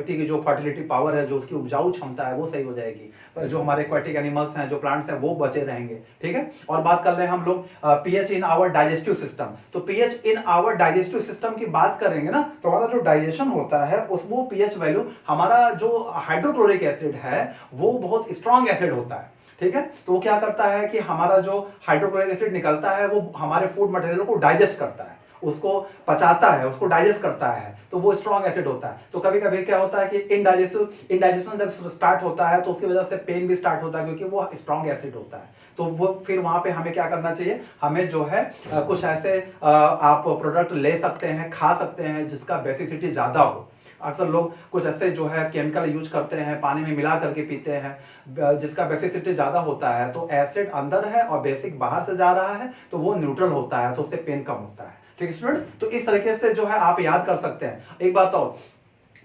की जो फर्टिलिटी पावर है, जो उसकी उपजाऊ क्षमता है वो सही हो जाएगी, जो हमारे एक्वाटिक एनिमल्स हैं, जो प्लांट्स हैं वो बचे रहेंगे। ठीक है, और बात कर रहे हैं हम लोग pH in our digestive system. तो pH in our digestive system की बात करेंगे ना, तो हमारा जो डाइजेशन होता है उस वो पीएच वैल्यू, हमारा जो हाइड्रोक्लोरिक एसिड है वो बहुत स्ट्रॉन्ग एसिड होता है। ठीक है, तो वो क्या करता है कि हमारा जो हाइड्रोक्लोरिक एसिड निकलता है वो हमारे फूड मटेरियल को डाइजेस्ट करता है, उसको पचाता है, उसको डाइजेस्ट करता है, तो वो स्ट्रॉन्ग एसिड होता है। तो कभी कभी क्या होता है कि इंडाइजेशन जब स्टार्ट होता है तो उसकी वजह से पेन भी स्टार्ट होता है, क्योंकि वो स्ट्रॉन्ग एसिड होता है। तो वो फिर वहां पे हमें क्या करना चाहिए, हमें जो है कुछ ऐसे आप प्रोडक्ट ले सकते हैं, खा सकते हैं जिसका बेसिसिटी ज्यादा हो। अक्सर लोग कुछ ऐसे जो है केमिकल यूज करते हैं, पानी में मिला करके पीते हैं, जिसका बेसिसिटी ज्यादा होता है। तो एसिड अंदर है और बेसिक बाहर से जा रहा है, तो वो न्यूट्रल होता है, तो उससे पेन कम होता है। ठीक है स्टूडेंट, तो इस तरीके से जो है आप याद कर सकते हैं। एक बात और,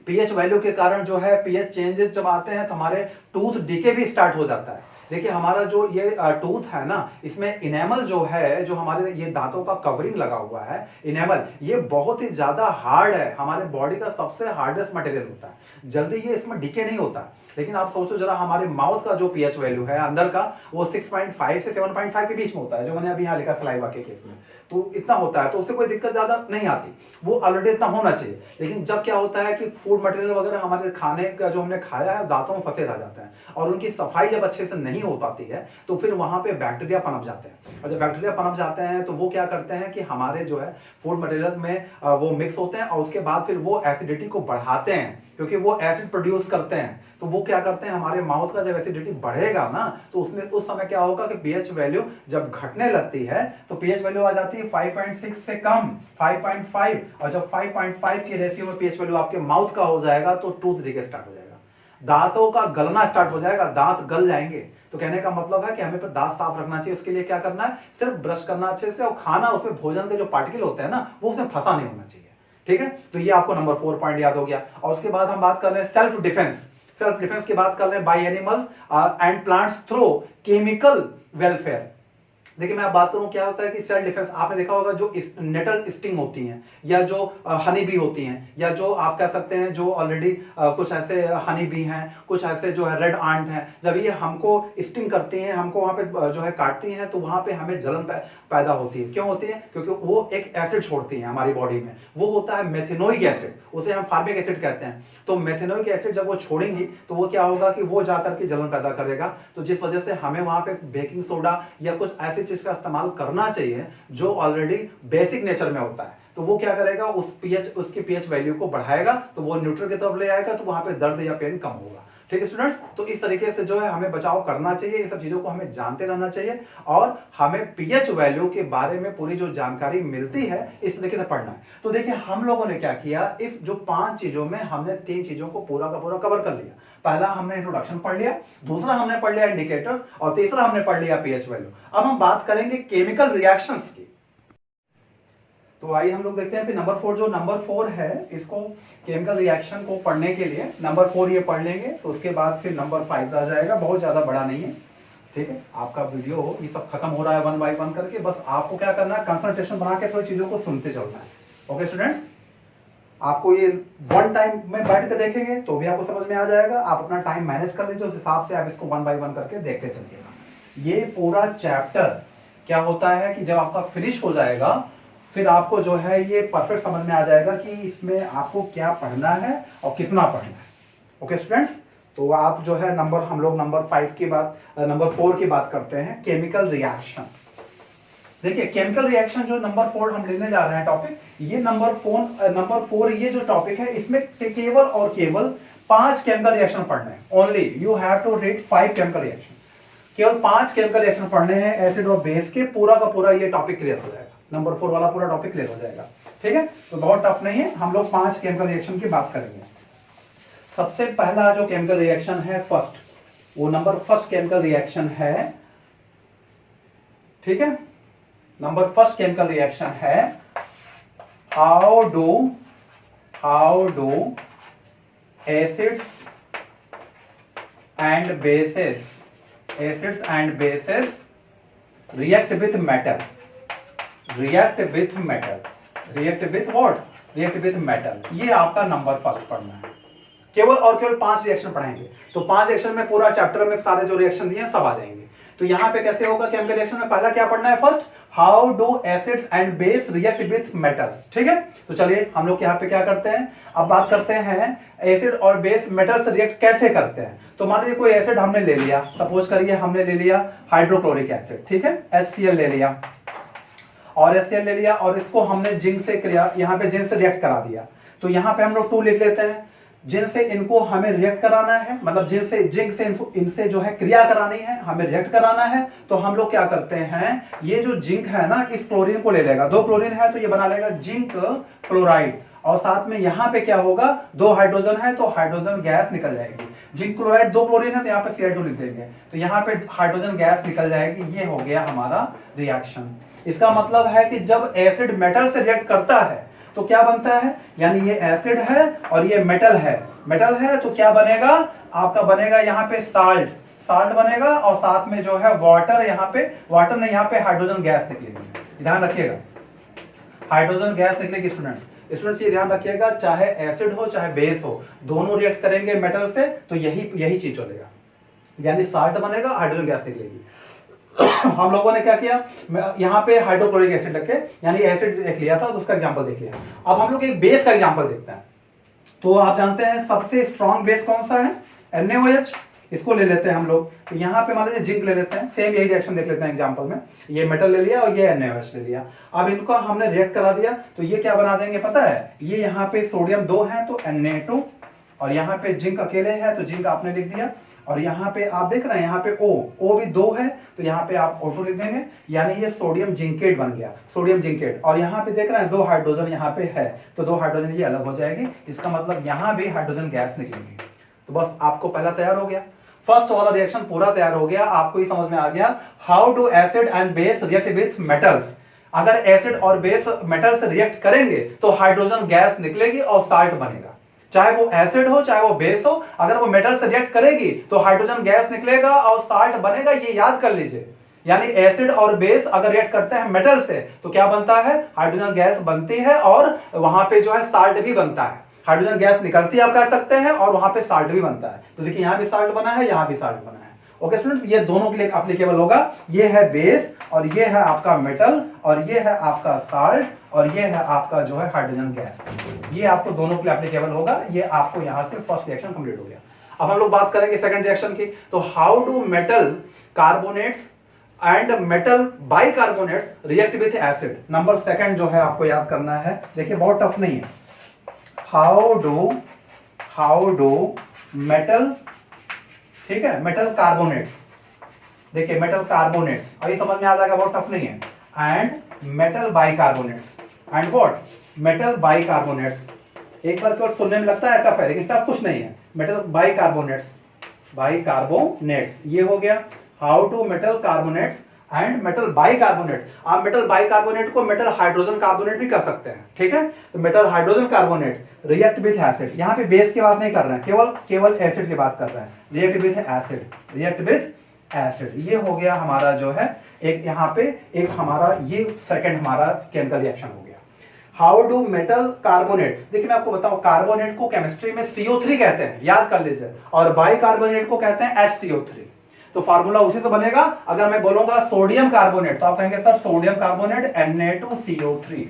पीएच वैल्यू के कारण जो है पीएच चेंजेस जब आते हैं तो हमारे टूथ डीके भी स्टार्ट हो जाता है। देखिए हमारा जो ये टूथ है ना, इसमें इनेमल जो है, जो हमारे ये दांतों का कवरिंग लगा हुआ है इनेमल, ये बहुत ही ज्यादा हार्ड है, हमारे बॉडी का सबसे हार्डेस्ट मटेरियल होता है, जल्दी ये इसमें डीके नहीं होता। लेकिन आप सोचो जरा, हमारे माउथ का जो पीएच वैल्यू है अंदर का वो 6.5 से 7.5 के बीच में होता है, जो मैंने अभी यहाँ लिखा सलाइवा के केस में, तो इतना होता है, तो उससे कोई दिक्कत ज्यादा नहीं आती, वो ऑलरेडी इतना होना चाहिए। लेकिन जब क्या होता है कि फूड मटेरियल वगैरह हमारे खाने का जो हमने खाया है दांतों में फंसे रह जाते हैं, और उनकी सफाई जब अच्छे से नहीं हो पाती है तो फिर वहां पे बैक्टीरिया पनप जाते हैं, और जब बैक्टीरिया पनप जाते हैं तो वो क्या करते हैं कि हमारे जो है फूड मटेरियल में वो मिक्स होते हैं, और उसके बाद फिर वो एसिडिटी को बढ़ाते हैं, क्योंकि वो एसिड प्रोड्यूस करते हैं। तो वो क्या करते हैं, हमारे माउथ का जब एसिडिटी बढ़ेगा ना, तो उसमें उस समय क्या होगा कि पीएच वैल्यू जब घटने लगती है तो पीएच वैल्यू आ जाती है 5.6 से कम, 5.5, और जब 5.5 की रेशियो में पीएच वैल्यू आपके माउथ का हो जाएगा तो टूथ डीके स्टार्ट हो जाएगा, दांतों का गलना स्टार्ट हो जाएगा, दांत गल जाएंगे। तो कहने का मतलब है कि हमें दांत साफ रखना चाहिए, उसके लिए क्या करना है, सिर्फ ब्रश करना अच्छे से, और खाना उसमें भोजन के जो पार्टिकल होते हैं ना वो उसमें फंसा नहीं होना चाहिए। ठीक है, तो ये आपको नंबर 4 पॉइंट याद हो गया। और उसके बाद हम बात कर रहे हैं सेल्फ डिफेंस। सेल्फ डिफेंस की बात कर रहे हैं by animals and plants through chemical welfare. देखिए मैं आप बात करूं क्या होता है कि सेल्फ डिफेंस, आपने देखा होगा जो नेटल स्टिंग होती हैं, या जो हनी बी होती हैं, या जो आप कह सकते हैं जो ऑलरेडी कुछ ऐसे हनी बी हैं, कुछ ऐसे जो है रेड आंट हैं, जब ये हमको स्टिंग करती हैं, हमको वहां पे जो है काटती हैं, तो वहां पे हमें जलन पैदा होती है। क्यों होती है? क्योंकि वो एक एसिड छोड़ती हैं हमारी बॉडी में, वो होता है मेथेनोइक एसिड, उसे हम फार्मिक एसिड कहते हैं। तो मेथेनोइक एसिड जब वो छोड़ेंगी तो वो क्या होगा कि वो जाकर के जलन पैदा करेगा, तो जिस वजह से हमें वहां पे बेकिंग सोडा या कुछ ऐसी चीज का इस्तेमाल करना चाहिए जो ऑलरेडी बेसिक नेचर में होता है। तो वो क्या करेगा, उसकी पीएच वैल्यू को बढ़ाएगा, तो वो न्यूट्रल की तरफ ले आएगा, तो वहां पे दर्द या पेन कम होगा। ठीक है स्टूडेंट्स, तो इस तरीके से जो है हमें बचाव करना चाहिए, इन सब चीजों को हमें जानते रहना चाहिए, और हमें पीएच वैल्यू के बारे में पूरी जो जानकारी मिलती है इस तरीके से पढ़ना है। तो देखिए हम लोगों ने क्या किया, इस जो 5 चीजों में हमने 3 चीजों को पूरा का पूरा कवर कर लिया। पहला हमने इंट्रोडक्शन पढ़ लिया, दूसरा हमने पढ़ लिया इंडिकेटर्स, और तीसरा हमने पढ़ लिया पीएच वैल्यू। अब हम बात करेंगे केमिकल रिएक्शंस की। तो आइए हम लोग देखते हैं कि नंबर 4 है, इसको केमिकल रिएक्शन को पढ़ने के लिए नंबर 4 ये पढ़ लेंगे, तो उसके बाद फिर नंबर 5 आ जाएगा, बहुत ज्यादा बड़ा नहीं है। ठीक है, आपका वीडियो ये सब खत्म हो रहा है 1 बाय 1 करके, बस आपको क्या करना है, कंसंट्रेशन बना के थोड़ी चीजों को सुनते चलना है। ओके स्टूडेंट्स, आपको ये वन टाइम में बैठ कर देखेंगे तो भी आपको समझ में आ जाएगा। आप अपना टाइम मैनेज कर लीजिए, उस हिसाब से आप इसको वन बाय वन करके देखते चलिएगा। ये पूरा चैप्टर क्या होता है कि जब आपका फिनिश हो जाएगा फिर आपको जो है ये परफेक्ट समझ में आ जाएगा कि इसमें आपको क्या पढ़ना है और कितना पढ़ना है। ओके स्टूडेंट्स, तो आप जो है हम लोग नंबर 5 की बात, नंबर 4 की बात करते हैं, केमिकल रिएक्शन। देखिए केमिकल रिएक्शन जो नंबर 4 हम लेने जा रहे हैं टॉपिक, ये नंबर 4 ये जो टॉपिक है इसमें केवल और केवल 5 केमिकल रिएक्शन पढ़ने हैं। Only you have to read 5 chemical reaction, केवल 5 केमिकल रिएक्शन पढ़ने हैं एसिड और बेस के। पूरा का पूरा ये टॉपिक क्लियर हो जाएगा, नंबर 4 वाला पूरा टॉपिक क्लियर हो जाएगा। ठीक है, तो बहुत टफ नहीं है, हम लोग 5 केमिकल रिएक्शन की बात करेंगे। सबसे पहला जो केमिकल रिएक्शन है फर्स्ट, वो नंबर फर्स्ट केमिकल रिएक्शन है, ठीक है, नंबर फर्स्ट केमिकल रिएक्शन है how do acids and bases react with metal, react with metal। ये आपका नंबर फर्स्ट पढ़ना है। केवल और केवल 5 रिएक्शन पढ़ाएंगे, तो 5 रिएक्शन में पूरा चैप्टर में सारे जो रिएक्शन दिए सब आ जाएंगे। तो यहाँ पे कैसे होगा केमिकल रिएक्शन में, पहला क्या पढ़ना है first, how do acids and base react with metals. ठीक है, तो चलिए हम लोग यहाँ पे क्या करते हैं, अब बात करते हैं एसिड और बेस मेटल से रिएक्ट कैसे करते हैं। तो मान लीजिए कोई एसिड हमने ले लिया, सपोज करिए हमने ले लिया हाइड्रोक्लोरिक एसिड, ठीक है, HCl ले लिया, और HCl ले लिया और इसको हमने जिंक से यहाँ पे जिंक से रिएक्ट करा दिया। तो यहाँ पे हम लोग 2 लिख लेते हैं, जिनसे इनको हमें रिएक्ट कराना है, मतलब जिंक से इनसे जो है क्रिया करानी है, हमें रिएक्ट कराना है। तो हम लोग क्या करते हैं, ये जो जिंक है ना, इस क्लोरीन को ले लेगा, 2 क्लोरीन है तो ये बना लेगा जिंक क्लोराइड, और साथ में यहाँ पे क्या होगा, 2 हाइड्रोजन है तो हाइड्रोजन गैस निकल जाएगी। जिंक क्लोराइड 2 क्लोरीन है तो यहाँ पे Cl2 लिख देंगे, तो यहाँ पे हाइड्रोजन गैस निकल जाएगी। ये हो गया हमारा रिएक्शन। इसका मतलब है कि जब एसिड मेटल से रिएक्ट करता है तो क्या बनता है, यानी ये एसिड है और ये मेटल है तो क्या बनेगा, आपका बनेगा यहाँ पे साल्ट बनेगा, और साथ में जो है वाटर, यहाँ पे वाटर नहीं, यहाँ पे हाइड्रोजन गैस निकलेगी। ध्यान रखिएगा, हाइड्रोजन गैस निकलेगी स्टूडेंट्स ये ध्यान रखिएगा, चाहे एसिड हो चाहे बेस हो, दोनों रिएक्ट करेंगे मेटल से तो यही चीज चलेगा, यानी साल्ट बनेगा, हाइड्रोजन गैस निकलेगी। हम लोगों ने क्या किया, यहाँ पे हाइड्रोक्लोरिक एसिड रखे, यानी एसिड देख लिया था तो उसका एग्जांपल देख लिया। अब हम लोग एक बेस का एग्जांपल देखते हैं। तो आप जानते हैं सबसे स्ट्रॉन्ग बेस कौन सा है, NaOH, इसको ले लेते हैं हम लोग। तो यहाँ पे मान लीजिए जिंक ले लेते हैं, सेम यही रिएक्शन देख लेते हैं एग्जांपल में, ये मेटल ले लिया और ये NaOH ले लिया। अब इनको हमने रिएक्ट करा दिया तो ये क्या बना देंगे पता है, ये यहाँ पे सोडियम 2 है तो Na2, और यहाँ पे जिंक अकेले है तो जिंक आपने लिख दिया, और यहाँ पे आप देख रहे हैं यहाँ पे O भी 2 है तो यहाँ पे आप O2 लिख देंगे, यानी ये सोडियम जिंकेट बन गया, सोडियम जिंकेट। और यहाँ पे देख रहे हैं 2 हाइड्रोजन यहाँ पे है तो 2 हाइड्रोजन ये अलग हो जाएगी, इसका मतलब यहाँ भी हाइड्रोजन गैस निकलेगी। तो बस आपको पहला तैयार हो गया, फर्स्ट वाला रिएक्शन पूरा तैयार हो गया, आपको ये समझ में आ गया how do acid and base react with metals. अगर एसिड और बेस मेटल से रिएक्ट करेंगे तो हाइड्रोजन गैस निकलेगी और साल्ट बनेगा, चाहे वो एसिड हो चाहे वो बेस हो। अगर वो मेटल से रिएक्ट करेगी तो हाइड्रोजन गैस निकलेगा और साल्ट बनेगा, ये याद कर लीजिए। यानी एसिड और बेस अगर रिएक्ट करते हैं मेटल से तो क्या बनता है, हाइड्रोजन गैस बनती है, और वहां पे जो है साल्ट भी बनता है, हाइड्रोजन गैस निकलती है आप कह सकते हैं, और वहां पे साल्ट भी बनता है। तो देखिए यहाँ भी साल्ट बना है, यहाँ भी साल्ट बना है। ओके स्टूडेंट्स, ये दोनों के लिए एप्लीकेबल होगा, ये है बेस और ये है आपका मेटल, और ये है आपका साल्ट, और ये है आपका जो है हाइड्रोजन गैस। ये आपको दोनों के लिए एप्लीकेबल होगा। ये आपको यहां से फर्स्ट रिएक्शन कंप्लीट हो गया। अब हम लोग बात करेंगे सेकंड रिएक्शन की। तो how do metal carbonates and metal bicarbonates react with acid. Number second जो है आपको याद करना है, देखिए बहुत टफ नहीं है। हाउ डू मेटल, ठीक है, मेटल कार्बोनेट्स, देखिए मेटल कार्बोनेट्स, अभी समझ में आ जाएगा, बहुत टफ नहीं है। And metal bicarbonates, and what, metal bicarbonates. एक बार केवल सुनने में लगता है टफ है, लेकिन टफ कुछ नहीं है। मेटल बाइकार्बोनेट्स, ये हो गया। How to metal carbonates and metal bicarbonate. आप मेटल बाइकार्बोनेट को मेटल हाइड्रोजन कार्बोनेट भी कर सकते हैं, ठीक है। तो metal hydrogen carbonate react with acid, यहाँ पे बेस की बात नहीं कर रहे हैं, केवल एसिड की बात कर रहे हैं। रिएक्ट विथ एसिड, ये हो गया हमारा जो है एक यहाँ पे एक हमारा ये सेकंड हमारा केमिकल रिएक्शन हो गया। हाउ डू मेटल कार्बोनेट, देखिए मैं आपको बताऊं, कार्बोनेट को केमिस्ट्री में CO3 कहते हैं, याद कर लीजिए, और बाइकार्बोनेट को कहते हैं HCO3। तो फार्मूला उसी से बनेगा। अगर मैं बोलूंगा सोडियम कार्बोनेट तो आप कहेंगे सर सोडियम कार्बोनेट Na2CO3,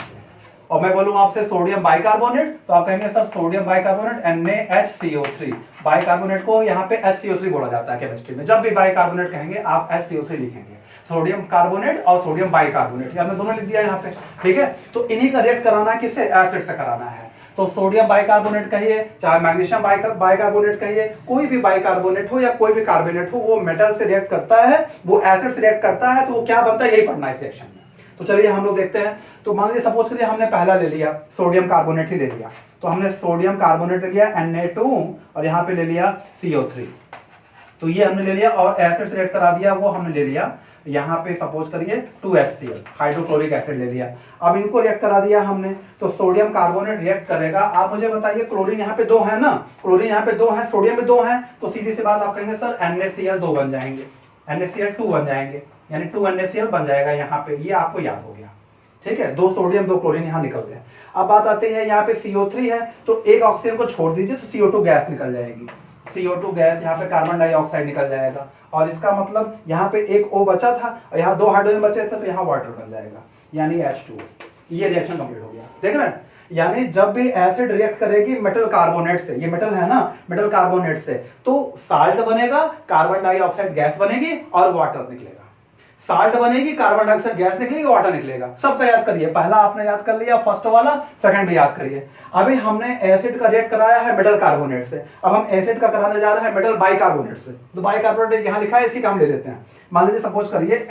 और मैं बोलूं आपसे सोडियम बाइकार्बोनेट तो आप कहेंगे sir sodium bicarbonate NaHCO3। Bicarbonate को यहाँ पे HCO3 बोला जाता है केमिस्ट्री में। जब भी बाइकार्बोनेट कहेंगे आप HCO3 लिखेंगे, सोडियम कार्बोनेट और सोडियम बाइकार्बोनेट, हमने दोनों लिख दिया यहाँ पे, ठीक है। तो इन्हीं का रिएक्ट कराना किससे, एसिड से कराना है। तो सोडियम बाइकार्बोनेट कहिए, चाहे मैग्नीशियम बाइकार्बोनेट कहिए, कोई भी बाइकार्बोनेट हो या कोई भी कार्बोनेट हो, वो मेटल से रिएक्ट करता है, वो एसिड से रिएक्ट करता है, तो वो क्या बनता है, यही पढ़ना है इस सेक्शन में। तो चलिए हम लोग देखते हैं। तो मान लीजिए सपोज करिए हमने पहला ले लिया सोडियम कार्बोनेट ही ले लिया, तो हमने सोडियम कार्बोनेट ले लिया Na2 और यहाँ पे ले लिया CO3, तो ये हमने ले लिया और एसिड से रिएक्ट करा दिया, वो हमने ले लिया यहाँ पे सपोज करिए 2HCl हाइड्रोक्लोरिक एसिड ले लिया। अब इनको रिएक्ट करा दिया हमने, तो सोडियम कार्बोनेट रिएक्ट करेगा। आप मुझे बताइए क्लोरीन यहाँ पे 2 है ना, क्लोरीन यहाँ पे 2 है, सोडियम में 2 है, तो सीधी सी बात आप कहेंगे सर NaCl 2 बन जाएंगे, NaCl 2 बन जाएंगे, यानी 2 NaCl बन जाएगा यहाँ पे, ये आपको याद हो गया, ठीक है। 2 सोडियम 2 क्लोरीन यहाँ निकल गया। अब बात आती है यहाँ पे CO3 है, तो एक ऑक्सीजन को छोड़ दीजिए तो CO2 गैस निकल जाएगी, CO2 गैस, यहाँ पे कार्बन डाइऑक्साइड निकल जाएगा, और इसका मतलब यहाँ पे एक O बचा था और यहाँ 2 हाइड्रोजन बचे थे, तो यहाँ वाटर बन जाएगा, यानी H2O। ये रिएक्शन कंप्लीट हो गया, देख रहे हैं। यानी जब भी एसिड रिएक्ट करेगी मेटल कार्बोनेट से, ये मेटल है ना, मेटल कार्बोनेट से, तो साल्ट बनेगा, कार्बन डाइऑक्साइड गैस बनेगी और वाटर निकलेगा। साल्ट बनेगी, कार्बन डाइऑक्साइड गैस निकलेगी, वाटर निकलेगा। सबका याद करिए, पहला आपने याद कर लिया, फर्स्ट वाला, सेकंड भी याद करिए। अभी हमने एसिड का रिएक्ट कराया है मेटल कार्बोनेट से, अब हम एसिड का कराने जा रहे हैं मेटल बाइकार्बोनेट से। तो बाइकार्बोनेट यहां लिखा है, इसी का हम ले लेते हैं। मान लीजिए सपोज करिए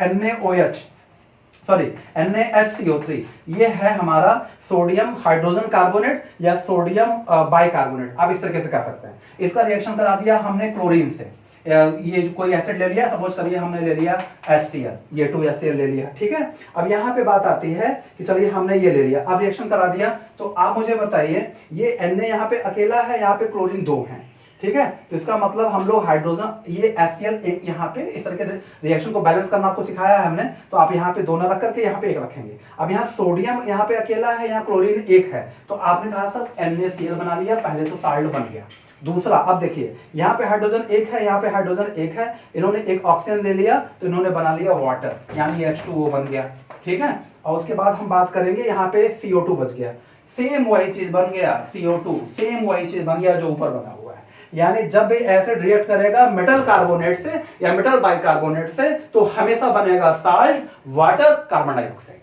NaHCO3, ये है हमारा सोडियम हाइड्रोजन कार्बोनेट या सोडियम बाइकार्बोनेट, आप इस तरीके से कह सकते हैं। इसका रिएक्शन करा दिया हमने क्लोरीन से, ये कोई एसिड ले लिया, सपोज करिए हमने ले लिया HCl, ये 2HCl ले लिया, ठीक है। अब यहाँ पे बात आती है कि चलिए हमने ये ले लिया, अब रिएक्शन करा दिया, तो आप मुझे बताइए ये Na यहाँ पे अकेला है, यहाँ पे क्लोरीन 2 है, ठीक है। तो इसका मतलब हम लोग हाइड्रोजन, ये HCl एक यहाँ पे इस तरह के रिएक्शन को बैलेंस करना आपको सिखाया है हमने, तो आप यहाँ पे 2 ना रख करके यहाँ पे 1 रखेंगे। अब यहाँ सोडियम यहाँ पे अकेला है, यहाँ क्लोरीन 1 है, तो आपने कहा सर NaCl बना लिया, पहले तो साल्ट बन गया। दूसरा, अब देखिए यहाँ पे हाइड्रोजन 1 है, यहाँ पे हाइड्रोजन 1 है, इन्होंने एक ऑक्सीजन ले लिया, तो इन्होंने बना लिया वाटर, यानी H2O बन गया, ठीक है। और उसके बाद हम बात करेंगे, यहाँ पे CO2 बच गया, सेम वही चीज बन गया, CO2 सेम वही चीज बन गया जो ऊपर बना हुआ है। यानी जब भी एसिड रिएक्ट करेगा मेटल कार्बोनेट से या मेटल बाइकार्बोनेट से, तो हमेशा बनेगा salt, water, carbon dioxide.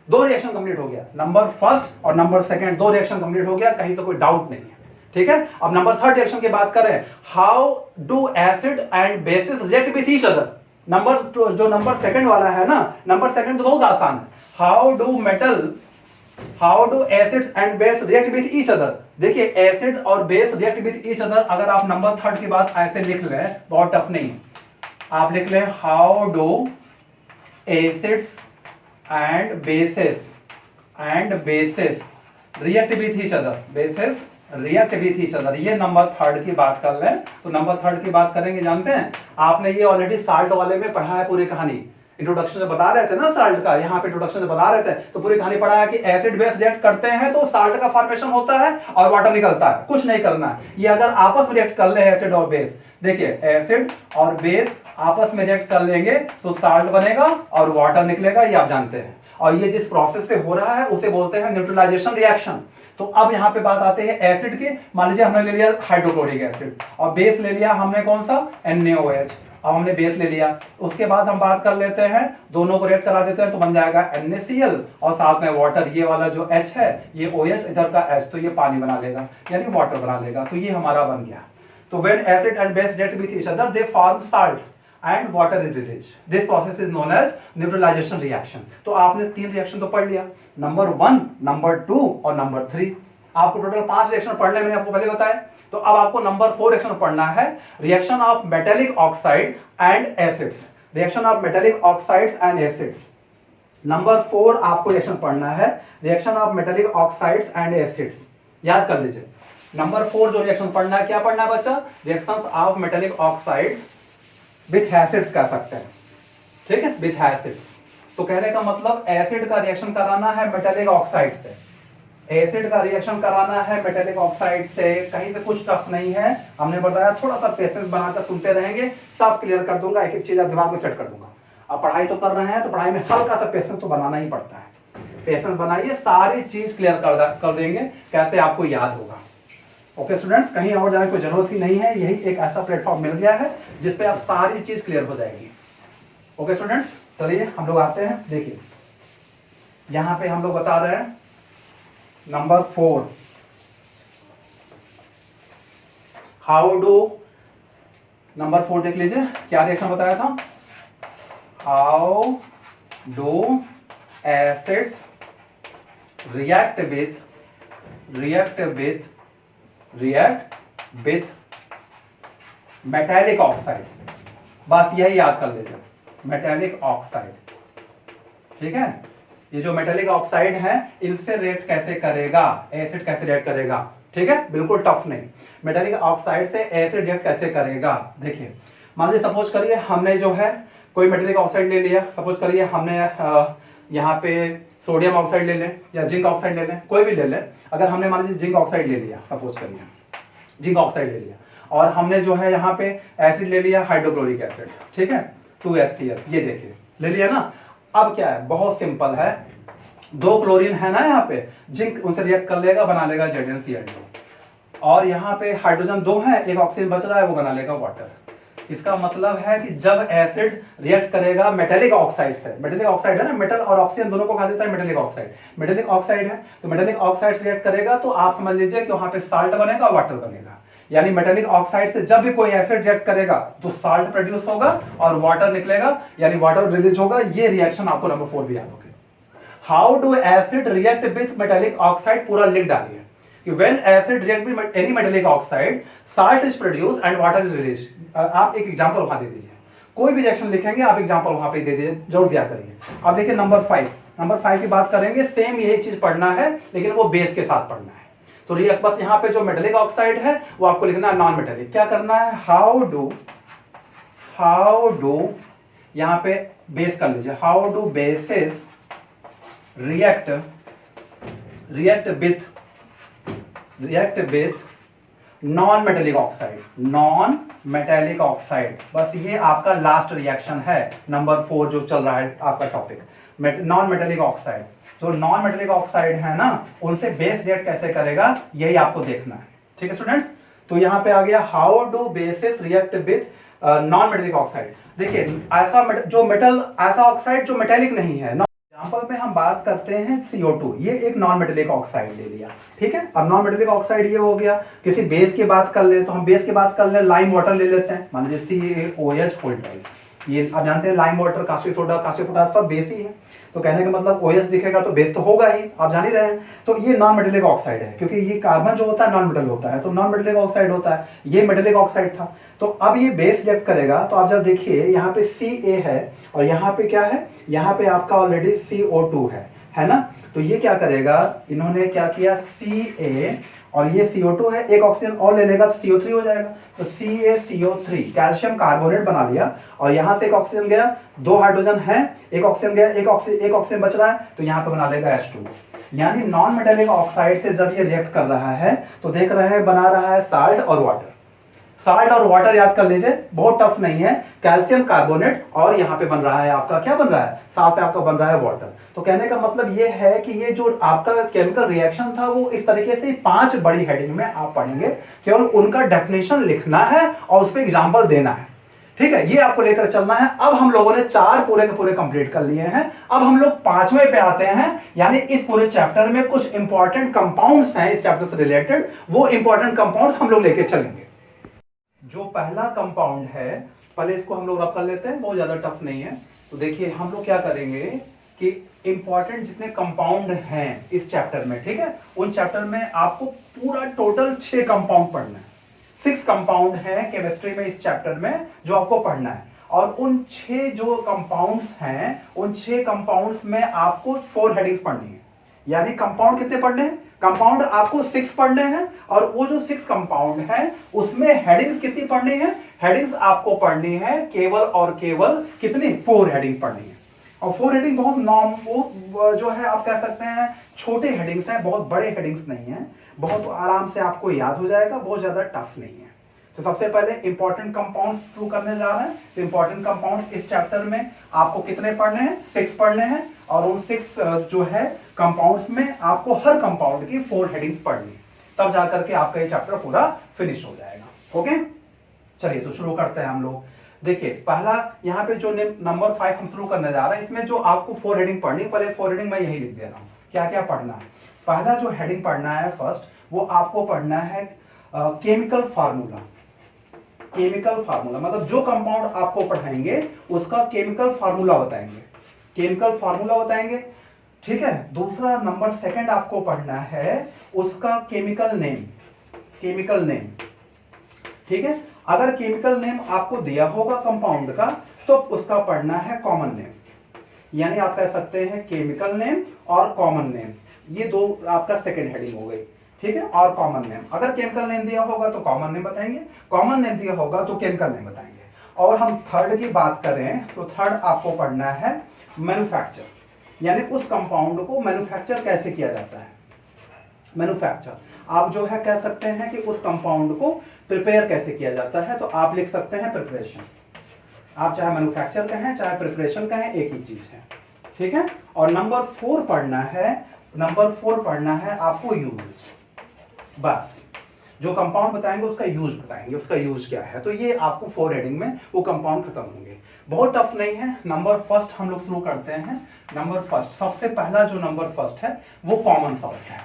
2 reaction complete हो गया, नंबर फर्स्ट और नंबर सेकंड 2 रिएक्शन कंप्लीट हो गया, कहीं से कोई डाउट नहीं है, ठीक है। अब नंबर 3 रिएक्शन की बात करें, how do acid and bases react with each other. जो नंबर सेकंड वाला है ना, नंबर सेकंड तो बहुत आसान है, how do acid and base react with each other. देखिए एसिड और base react with each other, अगर आप नंबर 3 की बात ऐसे लिख लें, बहुत टफ नहीं, आप लिख लें how do acids and bases react with each other, basis react with each other, ये नंबर 3 की बात कर लें। तो नंबर 3 की बात करेंगे, जानते हैं आपने ये ऑलरेडी साल्ट वाले में पढ़ा है, पूरी कहानी इंट्रोडक्शन से बता रहे थे ना साल्ट का, यहाँ पे इंट्रोडक्शन से बता रहे थे, तो पूरी कहानी पढ़ा है कि एसिड बेस रिएक्ट करते हैं तो साल्ट का फॉर्मेशन होता है और वाटर निकलता है, कुछ नहीं करना है। ये अगर आपस में रिएक्ट कर ले एसिड और बेस, देखिए एसिड और बेस आपस में रिएक्ट कर लेंगे तो साल्ट बनेगा और वाटर निकलेगा, ये आप जानते हैं। और ये जिस प्रोसेस से हो रहा है उसे बोलते हैं न्यूट्रलाइजेशन रिएक्शन। तो अब यहाँ पे बात आते हैं एसिड की, मान लीजिए हमने ले लिया हाइड्रोक्लोरिक एसिड और बेस ले लिया हमने कौन सा, NaOH। अब हमने बेस ले लिया, उसके बाद हम बात कर लेते हैं, दोनों को रिएक्ट करा देते हैं तो बन जाएगा NaCl और साथ में वाटर, ये वाला जो H है ये OH, इधर का H, तो ये पानी बना लेगा यानी वाटर बना लेगा, तो ये हमारा बन गया। तो when acid and base react with each other they form salt and water is released. This process is known as neutralization reaction. तो आपने 3 रिएक्शन तो पढ़ लिया, नंबर 1, नंबर 2 और नंबर 3। आपको टोटल 5 रिएक्शन पढ़ने मैंने आपको पहले बताया। तो अब आपको नंबर 4 रिएक्शन पढ़ना है, reaction of metallic oxide and acids. Reaction of metallic oxides and acids, number 4 आपको रिएक्शन पढ़ना है, reaction of metallic oxides and acids. याद कर लीजिए, नंबर 4 जो रिएक्शन पढ़ना है, क्या पढ़ना है बच्चा, reactions of metallic oxides with acids कह सकते हैं, ठीक है, विथ एसिड्स। तो कहने का मतलब एसिड का रिएक्शन कराना है मेटेलिक ऑक्साइड से, एसिड का रिएक्शन कराना है मेटेलिक ऑक्साइड से, कहीं से कुछ टफ नहीं है, हमने बताया थोड़ा सा पेशेंस बनाकर सुनते रहेंगे, सब क्लियर कर दूंगा, एक एक चीज आप दिमाग में सेट कर दूंगा। अब पढ़ाई तो कर रहे हैं तो पढ़ाई में हल्का सा पेशेंस तो बनाना ही पड़ता है, पेशेंस बनाइए, सारी चीज क्लियर कर देंगे, कैसे आपको याद होगा। ओके स्टूडेंट्स, कहीं और जाने की जरूरत ही नहीं है, यही एक ऐसा प्लेटफॉर्म मिल गया है जिसपे आप सारी चीज क्लियर हो जाएगी। ओके स्टूडेंट्स, चलिए हम लोग आते हैं, देखिए यहां पे हम लोग बता रहे हैं नंबर 4, हाउ डू, नंबर 4 देख लीजिए क्या रिएक्शन बताया था, how do acids react with metallic oxide, बस यही याद कर लीजिए, मेटेलिक ऑक्साइड, ठीक है। ये जो मेटेलिक ऑक्साइड है इनसे रिएक्ट कैसे करेगा, एसिड कैसे रिएक्ट करेगा, ठीक है, बिल्कुल टफ नहीं। मेटेलिक ऑक्साइड से एसिड रिएक्ट कैसे करेगा, देखिए मान लीजिए सपोज करिए हमने जो है कोई मेटेलिक ऑक्साइड ले लिया, सपोज करिए हमने यहाँ पे सोडियम ऑक्साइड ले लें या जिंक ऑक्साइड ले लें, कोई भी ले लें। अगर हमने मान लीजिए जिंक ऑक्साइड ले लिया, सपोज करिए जिंक ऑक्साइड ले लिया, और हमने जो है यहाँ पे एसिड ले लिया हाइड्रोक्लोरिक एसिड, ठीक है, 2HCl, ये देखिए ले लिया ना। अब क्या है, बहुत सिंपल है, 2 क्लोरीन है ना यहाँ पे, जिंक उनसे रिएक्ट कर लेगा, बना लेगा ZnCl2, और यहाँ पे हाइड्रोजन 2 है, एक ऑक्सीजन बच रहा है, वो बना लेगा वाटर। इसका मतलब है कि जब एसिड रिएक्ट करेगा मेटेलिक ऑक्साइड से, मेटेलिक ऑक्साइड है ना, मेटल और ऑक्सीजन दोनों को कहा जाता है मेटेलिक ऑक्साइड, मेटेलिक ऑक्साइड है तो मेटेलिक ऑक्साइड से रिएक्ट करेगा तो आप समझ लीजिए कि वहां पे साल्ट बनेगा, वाटर बनेगा। यानी मेटेलिक ऑक्साइड से जब भी कोई एसिड रिएक्ट करेगा तो साल्ट प्रोड्यूस होगा और वाटर निकलेगा, यानी वाटर रिलीज होगा। ये रिएक्शन आपको नंबर 4 भी याद होगी। How do acid react with metallic oxide, पूरा लिख डालिए कि when acid react with any metallic oxide, salt is produced and water is released। आप एक एग्जांपल वहां दे दीजिए, कोई भी रिएक्शन लिखेंगे आप एग्जांपल वहां पे दे दीजिए, जोड़ दिया करिए। अब देखिए नंबर 5 की बात करेंगे, सेम यही चीज पढ़ना है लेकिन वो बेस के साथ पढ़ना है। तो बस यहाँ पे जो मेटेलिक ऑक्साइड है वो आपको लिखना है नॉन मेटेलिक। क्या करना है, हाउ डू यहाँ पे बेस कर लीजिए, how do basis react with non metallic oxide, बस ये आपका लास्ट रिएक्शन है नंबर 4 जो चल रहा है आपका टॉपिक, नॉन मेटेलिक ऑक्साइड। जो नॉन मेटेलिक ऑक्साइड है ना उनसे बेस रिएक्ट कैसे करेगा यही आपको देखना है, ठीक है स्टूडेंट्स। तो यहां पे आ गया how do basis react with non metallic oxide. देखिए ऐसा ऑक्साइड जो मेटेलिक नहीं है। एग्जांपल में हम बात करते हैं CO2, ये एक नॉन मेटेलिक ऑक्साइड ले लिया, ठीक है। अब नॉन मेटेलिक ऑक्साइड ये हो गया। किसी बेस की बात कर ले तो हम बेस की बात कर ले, लाइम वाटर ले लेते हैं, मान लीजिए CaOH, ये आप जानते हैं lime water, caustic soda, caustic potash सब बेस ही है। तो कहने का मतलब OH दिखेगा तो बेस तो होगा ही, आप जान ही रहे हैं। तो ये नॉन मेटेलिक ऑक्साइड है क्योंकि ये कार्बन जो होता है नॉन मेटल होता है, तो नॉन मेटेलिक ऑक्साइड होता है, ये मेटेलिक ऑक्साइड था। तो अब ये बेस रिएक्ट करेगा तो आप जब देखिए यहाँ पे Ca है और यहाँ पे क्या है, यहाँ पे आपका ऑलरेडी CO2 है ना। तो ये क्या करेगा, इन्होंने क्या किया, Ca और ये CO2 है, एक ऑक्सीजन और ले लेगा तो CO3 हो जाएगा। तो CaCO3 कैल्शियम कार्बोनेट बना लिया और यहां से एक ऑक्सीजन गया, 2 हाइड्रोजन है, एक ऑक्सीजन गया, एक ऑक्सीजन बच रहा है तो यहां पे बना लेगा H2। यानी नॉन मेटेलिक ऑक्साइड से जब ये रिएक्ट कर रहा है तो देख रहे हैं बना रहा है साल्ट और वाटर। साल्ट और वाटर याद कर लीजिए, बहुत टफ नहीं है, कैल्शियम कार्बोनेट और यहाँ पे बन रहा है आपका, क्या बन रहा है, साथ में आपका बन रहा है वाटर। तो कहने का मतलब ये है कि ये जो आपका केमिकल रिएक्शन था वो इस तरीके से 5 बड़ी हेडिंग में आप पढ़ेंगे, केवल उनका डेफिनेशन लिखना है और उस पर एग्जाम्पल देना है, ठीक है। ये आपको लेकर चलना है। अब हम लोगों ने 4 पूरे के पूरे कंप्लीट कर लिए हैं, अब हम लोग 5वें पे आते हैं। यानी इस पूरे चैप्टर में कुछ इंपॉर्टेंट कंपाउंड्स हैं इस चैप्टर से रिलेटेड, वो इंपॉर्टेंट कंपाउंड्स हम लोग लेके चलेंगे। जो पहला कंपाउंड है, पहले इसको हम लोग रब कर लेते हैं, बहुत ज्यादा टफ नहीं है। तो देखिए हम लोग क्या करेंगे कि इंपॉर्टेंट जितने कंपाउंड हैं इस चैप्टर में, ठीक है, उन चैप्टर में आपको पूरा टोटल 6 कंपाउंड पढ़ना है। 6 कंपाउंड हैं केमिस्ट्री में इस चैप्टर में जो आपको पढ़ना है। और उन 6 जो कंपाउंड्स हैं, उन 6 कंपाउंड्स में आपको 4 हेडिंग्स पढ़नी है। यानी कंपाउंड कितने पढ़ने हैं, कंपाउंड आपको 6 पढ़ने हैं और वो जो 6 कंपाउंड है उसमें हेडिंग्स कितनी पढ़नी है, हेडिंग्स आपको पढ़नी है केवल और केवल कितनी, 4 हेडिंग पढ़नी है। और 4 हेडिंग बहुत जो है आप कह सकते हैं छोटे हेडिंग्स हैं, बहुत बड़े हेडिंग्स नहीं हैं, बहुत आराम से आपको याद हो जाएगा, बहुत ज्यादा टफ नहीं है। तो सबसे पहले इंपॉर्टेंट कंपाउंड्स शुरू करने जा रहे हैं। तो इंपॉर्टेंट कंपाउंड्स इस चैप्टर में आपको कितने पढ़ने हैं? 6 पढ़ने हैं, और उन 6 जो है कंपाउंड्स में आपको हर कंपाउंड की 4 हेडिंग्स पढ़नी है, तब जाकर के आपका ये चैप्टर पूरा फिनिश हो जाएगा। ओके, चलिए तो शुरू करते हैं हम लोग। देखिए पहला यहाँ पे जो नंबर 5 हम शुरू करने जा रहे हैं, इसमें जो आपको 4 हेडिंग पढ़नी, पहले 4 हेडिंग मैं यही लिख दे रहा हूँ क्या क्या पढ़ना है। पहला जो हेडिंग पढ़ना है फर्स्ट, वो आपको पढ़ना है केमिकल फार्मूला। केमिकल फार्मूला मतलब जो कंपाउंड आपको पढ़ाएंगे उसका केमिकल फार्मूला बताएंगे, केमिकल फार्मूला बताएंगे, ठीक है। दूसरा नंबर 2 आपको पढ़ना है उसका केमिकल नेम, केमिकल नेम, ठीक है। अगर केमिकल नेम आपको दिया होगा कंपाउंड का तो उसका पढ़ना है कॉमन नेम, यानी आप कह सकते हैं केमिकल नेम और कॉमन नेम, ये दो आपका सेकंड हेडिंग हो गई, ठीक है। और कॉमन नेम, अगर केमिकल नेम दिया होगा तो कॉमन नेम बताएंगे, कॉमन नेम दिया होगा तो केमिकल नेम बताएंगे। और हम थर्ड की बात करें तो थर्ड आपको पढ़ना है मैन्युफैक्चर, यानी उस कंपाउंड को मैन्युफैक्चर कैसे किया जाता है। मैन्युफैक्चर आप जो है कह सकते हैं कि उस कंपाउंड को प्रिपेयर कैसे किया जाता है, तो आप लिख सकते हैं प्रिपरेशन। आप चाहे मैन्युफैक्चर कहें चाहे प्रिपरेशन कहें, एक ही चीज है, ठीक है। और नंबर 4 पढ़ना है, नंबर 4 पढ़ना है आपको यूज, बस जो कंपाउंड बताएंगे उसका यूज बताएंगे, उसका यूज क्या है। तो ये आपको 4 हेडिंग में वो कंपाउंड खत्म होंगे, बहुत टफ नहीं है। नंबर फर्स्ट हम लोग शुरू करते हैं। नंबर फर्स्ट, सबसे पहला जो नंबर फर्स्ट है वो कॉमन सॉल्ट है।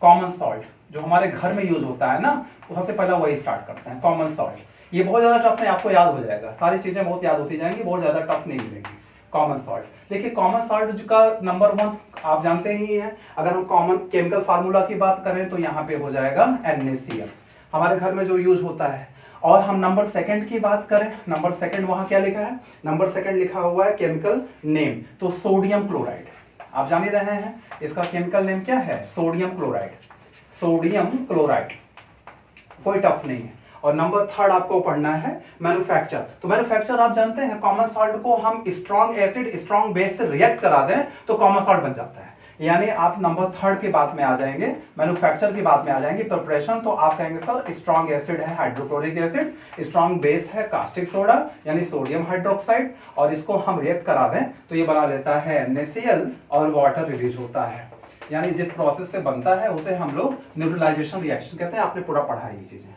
कॉमन सॉल्ट जो हमारे घर में यूज होता है ना, तो सबसे पहला वही स्टार्ट करते हैं, कॉमन सॉल्ट। ये बहुत ज्यादा टफ नहीं, आपको याद हो जाएगा, सारी चीजें बहुत याद होती जाएंगी, बहुत ज्यादा टफ नहीं मिलेगी। कॉमन सॉल्ट, देखिए कॉमन सॉल्ट का नंबर 1 आप जानते ही हैं। अगर हम कॉमन केमिकल फार्मूला की बात करें तो यहाँ पे हो जाएगा NaCl, हमारे घर में जो यूज होता है। और हम नंबर 2 की बात करें, नंबर 2 वहां क्या लिखा है, नंबर 2 लिखा हुआ है केमिकल नेम, तो सोडियम क्लोराइड। आप जान ही रहे हैं इसका केमिकल नेम क्या है, सोडियम क्लोराइड, सोडियम क्लोराइड, कोई टफ नहीं है। और नंबर 3 आपको पढ़ना है मैन्युफैक्चर। तो मैन्युफैक्चर आप जानते हैं कॉमन सॉल्ट को हम स्ट्रॉन्ग एसिड स्ट्रॉन्ग बेस से रिएक्ट करा दें तो कॉमन सॉल्ट बन जाता है, यानी आप नंबर 3 की बात में आ जाएंगे, मैन्युफैक्चर की बात में आ जाएंगे। प्रिपरेशन तो आप कहेंगे सर स्ट्रॉन्ग एसिड है हाइड्रोक्लोरिक एसिड, स्ट्रॉन्ग बेस है कास्टिक सोडा यानी सोडियम हाइड्रोक्साइड, और इसको हम रिएक्ट करा दें तो ये बना लेता है NaCl और वाटर रिलीज होता है, यानी जिस प्रोसेस से बनता है उसे हम लोग न्यूट्रलाइजेशन रिएक्शन कहते हैं। आपने पूरा पढ़ा है ये चीजें।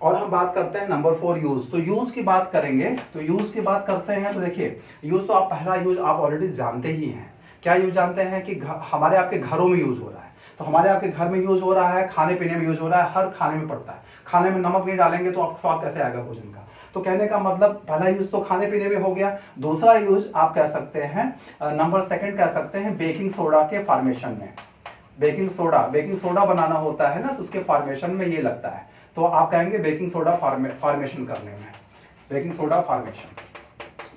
और हम बात करते हैं नंबर 4 यूज। तो यूज की बात करेंगे, तो यूज की बात करते हैं तो देखिए यूज तो आप पहला यूज आप ऑलरेडी जानते ही हैं। क्या यूज जानते हैं कि हमारे आपके घरों में यूज हो रहा है, तो हमारे आपके घर में यूज हो रहा है, खाने पीने में यूज हो रहा है, हर खाने में पड़ता है। खाने में नमक नहीं डालेंगे तो आपको स्वाद कैसे आएगा भोजन का। तो कहने का मतलब पहला यूज तो खाने पीने में हो गया। दूसरा यूज आप कह सकते हैं नंबर 2 कह सकते हैं बेकिंग सोडा के फॉर्मेशन में। बेकिंग सोडा बनाना होता है ना, तो उसके फॉर्मेशन में ये लगता है, तो आप कहेंगे बेकिंग सोडा फॉर्मेशन करने में, baking soda formation,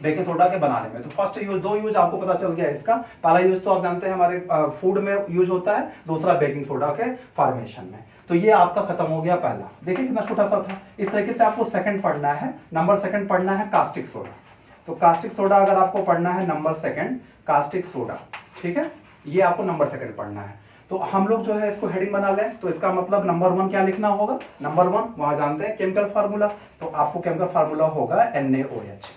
baking soda के बनाने में। तो फर्स्ट यूज, 2 यूज आपको पता चल गया इसका। पहला यूज तो आप जानते हैं हमारे फूड में यूज होता है, दूसरा बेकिंग सोडा के फॉर्मेशन में। तो ये आपका खत्म हो गया पहला। देखिए कितना छोटा सा था। इस तरीके से आपको 2 पढ़ना है, नंबर 2 पढ़ना है कास्टिक सोडा। तो कास्टिक सोडा अगर आपको पढ़ना है नंबर 2 कास्टिक सोडा, ठीक है, ये आपको नंबर 2 पढ़ना है। तो हम लोग जो है इसको हेडिंग बना लें, तो इसका मतलब नंबर 1 क्या लिखना होगा, नंबर 1 वहां जानते हैं केमिकल फार्मूला, तो आपको केमिकल फार्मूला होगा NaOH,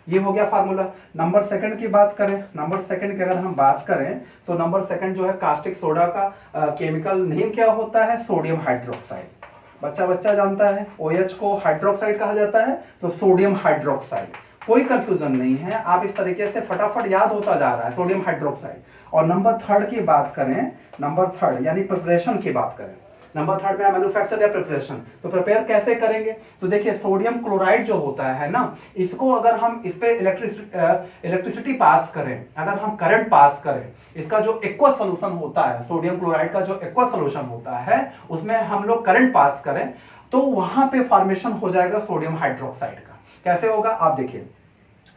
ये हो गया फार्मूला। नंबर 2 की बात करें, नंबर 2 की अगर हम बात करें तो नंबर 2 जो है कास्टिक सोडा का केमिकल नेम क्या होता है, सोडियम हाइड्रोक्साइड। बच्चा जानता है OH को हाइड्रोक्साइड कहा जाता है, तो सोडियम हाइड्रोक्साइड, कोई कंफ्यूजन नहीं है। आप इस तरीके से फटाफट याद होता जा रहा है सोडियम हाइड्रोक्साइड। और नंबर 3 की बात करें, नंबर 3 यानी प्रिपरेशन की बात करें, नंबर 3 में मैन्युफैक्चर या प्रिपरेशन, तो प्रिपेयर कैसे करेंगे। तो देखिए सोडियम क्लोराइड जो होता है ना, इसको अगर हम इस पे इलेक्ट्रिसिटी पास करें, अगर हम करंट पास करें, इसका जो एक्वा सोल्यूशन होता है, सोडियम क्लोराइड का जो एक्वा सोल्यूशन होता है, उसमें हम लोग करंट पास करें तो वहां पे फॉर्मेशन हो जाएगा सोडियम हाइड्रोक्साइड का। कैसे होगा आप देखिए,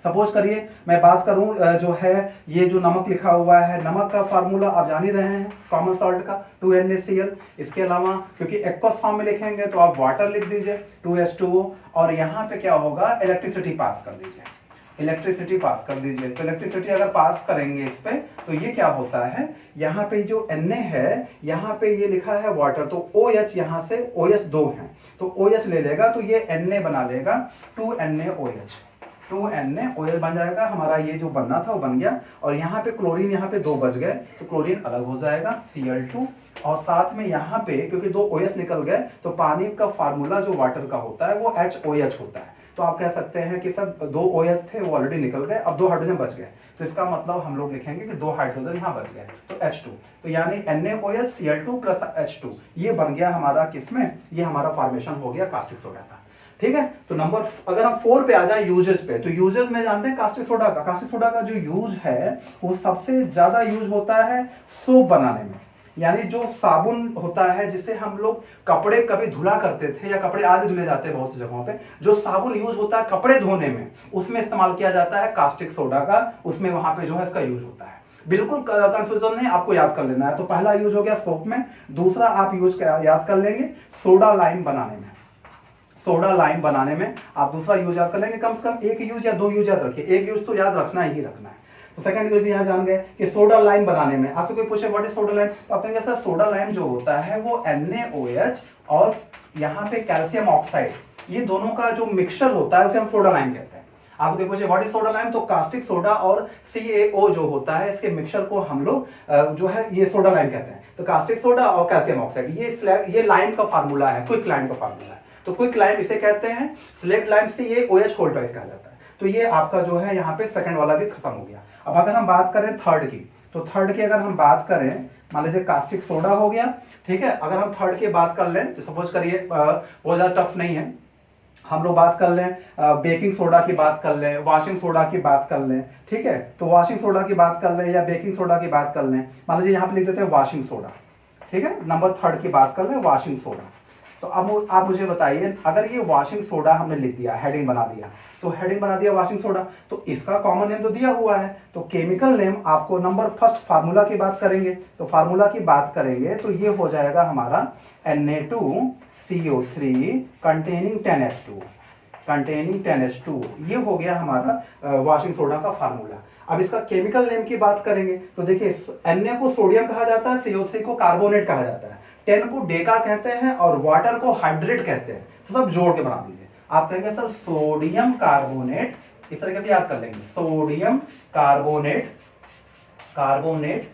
सपोज करिए मैं बात करूं जो है ये जो नमक लिखा हुआ है, नमक का फार्मूला आप जान ही रहे हैं कॉमन सॉल्ट का 2NaCl। इसके अलावा क्योंकि एक्वस फॉर्म में लिखेंगे तो आप वाटर लिख दीजिए 2H2O, और यहाँ पे क्या होगा इलेक्ट्रिसिटी पास कर दीजिए। इलेक्ट्रिसिटी पास कर दीजिए। तो इलेक्ट्रिसिटी अगर पास करेंगे इस पे तो ये क्या होता है, यहाँ पे जो Na है यहाँ पे ये लिखा है वाटर, तो OH यहाँ से OH 2 है तो OH ले लेगा तो ये Na बना लेगा 2NaOH, 2NaOH बन जाएगा हमारा। ये जो बनना था वो बन गया। और यहाँ पे क्लोरीन यहाँ पे 2 बच गए तो क्लोरीन अलग हो जाएगा Cl2। और साथ में यहाँ पे क्योंकि 2 OH निकल गए तो पानी का फार्मूला जो वाटर का होता है वो HOH होता है। तो आप कह सकते हैं कि सर 2 OH थे वो ऑलरेडी निकल गए, अब 2 हाइड्रोजन बच गए, तो इसका मतलब हम लोग लिखेंगे कि 2 हाइड्रोजन यहाँ बच गए तो H2। तो यानी NaOH Cl2 प्लस H2 ये बन गया हमारा किसमें, ये हमारा फॉर्मेशन हो गया कास्टिक सोडा का। ठीक है, तो नंबर अगर हम 4 पे आ जाए यूजेज पे, तो यूजेज में जानते हैं कास्टिक सोडा का, कास्टिक सोडा का जो यूज है वो सबसे ज्यादा यूज होता है सोप बनाने में। यानी जो साबुन होता है जिससे हम लोग कपड़े कभी धुला करते थे या कपड़े आज धुले जाते हैं बहुत सी जगहों पे, जो साबुन यूज होता है कपड़े धोने में उसमें इस्तेमाल किया जाता है कास्टिक सोडा का, उसमें वहां पे जो है इसका यूज होता है। बिल्कुल कंफ्यूजन नहीं, आपको याद कर लेना है। तो पहला यूज हो गया सोप में, दूसरा आप यूज याद कर लेंगे सोडा लाइम बनाने में, सोडा लाइम बनाने में आप दूसरा यूज याद कर लेंगे। कम से कम 1 यूज या 2 यूज याद रखिए, 1 यूज तो याद रखना ही रखना है। तो सेकंड यूज भी यहाँ जान गए कि सोडा लाइम बनाने में आपसे कोई पूछे व्हाट इज सोडा लाइम, तो आप कहेंगे सर सोडा लाइम जो होता है वो NaOH और यहाँ पे कैल्शियम ऑक्साइड, ये दोनों का जो मिक्सचर होता है उसे हम सोडा लाइम कहते हैं। आपसे कोई पूछे व्हाट इज सोडा लाइम, तो कास्टिक सोडा और CaO जो होता है इसके मिक्सचर को हम लोग जो है ये सोडा लाइम कहते हैं। तो कास्टिक सोडा और कैल्शियम ऑक्साइड ये लाइम का फार्मूला है, क्विक लाइम का फार्मूला है। तो क्विक लाइम इसे कहते हैं, slaked lime CaOH whole twice कहा जाता है। तो ये आपका जो है यहाँ पे सेकंड वाला भी खत्म हो गया। अब अगर हम बात करें थर्ड की, तो थर्ड की अगर हम बात करें, मान लीजिए कास्टिक सोडा हो गया, ठीक है। अगर हम थर्ड की बात कर लें तो सपोज करिए बहुत ज्यादा टफ नहीं है, हम लोग बात कर लें बेकिंग सोडा की बात कर लें, वॉशिंग सोडा की बात कर लें, ठीक है। तो वॉशिंग सोडा की बात कर लें या बेकिंग सोडा की बात कर लें, मान लीजिए यहाँ पे लिख देते हैं वॉशिंग सोडा, ठीक है। नंबर थर्ड की बात कर लें वॉशिंग सोडा। तो अब आप मुझे बताइए, अगर ये वॉशिंग सोडा हमने लिख दिया, हेडिंग बना दिया, तो हेडिंग बना दिया वॉशिंग सोडा, तो इसका कॉमन नेम तो दिया हुआ है, तो केमिकल नेम आपको नंबर फर्स्ट फार्मूला की बात करेंगे, तो फार्मूला की बात करेंगे तो ये हो जाएगा हमारा Na2CO3 containing 10H2, containing 10H2, ये हो गया हमारा वॉशिंग सोडा का फार्मूला। अब इसका केमिकल नेम की बात करेंगे तो देखिए Na को सोडियम कहा जाता है, CO3 को कार्बोनेट कहा जाता है, 10 को डेका कहते हैं और वाटर को हाइड्रेट कहते हैं। तो सब जोड़ के बना दीजिए। आप कहेंगे सर सोडियम कार्बोनेट, इस तरीके से याद कर लेंगे, सोडियम कार्बोनेट, कार्बोनेट,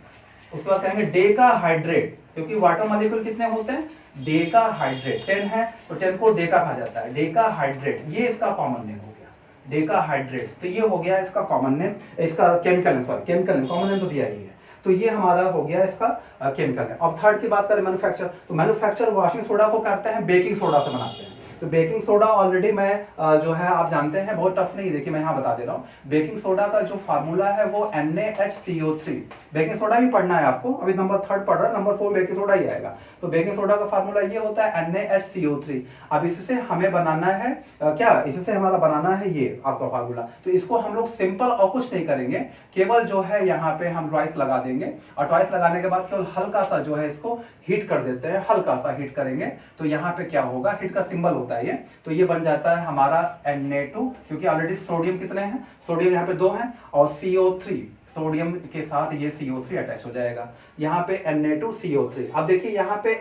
उसके बाद कहेंगे डेका हाइड्रेट, क्योंकि वाटर मॉलिक्यूल कितने होते हैं, डेका हाइड्रेट 10 है तो 10 को डेका कहा जाता है, डेका हाइड्रेट, ये इसका कॉमन नेम हो गया, डेका हाइड्रेट। तो ये हो गया इसका कॉमन नेम, इसका chemical name, sorry chemical name, common name तो दिया ही है। तो ये हमारा हो गया इसका केमिकल नेम। अब थर्ड की बात करें मैन्युफैक्चर, तो मैन्युफैक्चर वॉशिंग सोडा को करते हैं बेकिंग सोडा से बनाते हैं। तो बेकिंग सोडा ऑलरेडी मैं जो है आप जानते हैं बहुत टफ नहीं, देखिए मैं यहाँ बता दे रहा हूँ। बेकिंग सोडा का जो फार्मूला है वो NaHCO3, बेकिंग सोडा भी पढ़ना है आपको, अभी नंबर थर्ड पढ़ रहा है, नंबर 4 बेकिंग सोडा ही आएगा। तो बेकिंग सोडा का फार्मूला ये होता है NaHCO3। अब इससे हमें बनाना है क्या, इससे हमारा बनाना है ये आपका फार्मूला। तो इसको हम लोग सिंपल और कुछ नहीं करेंगे, केवल जो है यहाँ पे हम ट्वाइस लगा देंगे और ट्वाइस लगाने के बाद केवल हल्का सा जो है इसको हीट कर देते हैं, हल्का सा हीट करेंगे तो यहाँ पे क्या होगा, हीट का सिंबल होता है ये, तो ये बन जाता है हमारा Na2, क्योंकि ऑलरेडी सोडियम कितने हैं, सोडियम यहाँ पे 2 हैं और CO3, सोडियम के साथ ये CO3 अटैच हो जाएगा, यहाँ पे Na2CO3। अब देखिए यहाँ पे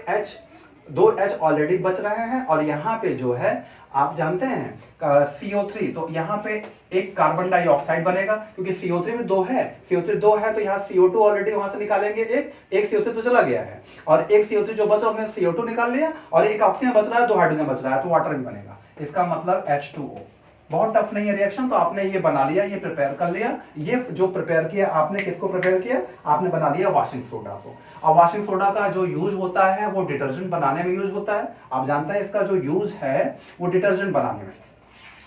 दो H ऑलरेडी बच रहे हैं और यहाँ पे जो है आप जानते हैं CO3, तो यहाँ पे एक कार्बन डाइऑक्साइड बनेगा, क्योंकि CO3 में 2 है, CO3 2 है तो यहाँ CO2 ऑलरेडी वहां से निकालेंगे, एक CO3 तो चला गया है और एक CO3 जो बचा उसने CO2 निकाल लिया और एक ऑक्सीजन बच रहा है, 2 हाइड्रोजन बच रहा है, तो वाटर भी बनेगा, इसका मतलब H2O। बहुत टफ नहीं है रिएक्शन, तो आपने ये बना लिया, ये प्रिपेयर कर लिया। ये जो प्रिपेयर किया आपने, किसको प्रिपेयर किया, आपने बना लिया वॉशिंग सोडा को। और वॉशिंग सोडा का जो यूज होता है वो डिटर्जेंट बनाने में यूज होता है। आप जानते हैं इसका जो यूज है वो डिटर्जेंट बनाने में,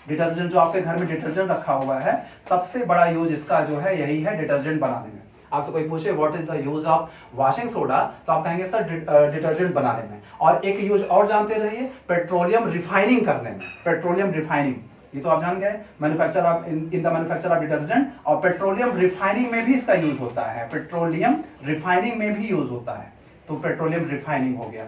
डिटर्जेंट जो आपके घर में डिटर्जेंट रखा हुआ है सबसे बड़ा यूज इसका जो है यही है, डिटर्जेंट बनाने में। आपसे कोई पूछे what is the use of washing soda, तो आप कहेंगे सर डिटर्जेंट बनाने में। और एक यूज और जानते रहिए, पेट्रोलियम रिफाइनिंग करने में, पेट्रोलियम रिफाइनिंग, ये तो आप जान गए, manufacture of in the manufacture of detergent. और पेट्रोलियम रिफाइनिंग में भी इसका यूज होता है, पेट्रोलियम रिफाइनिंग में भी यूज होता है, तो पेट्रोलियम रिफाइनिंग हो गया।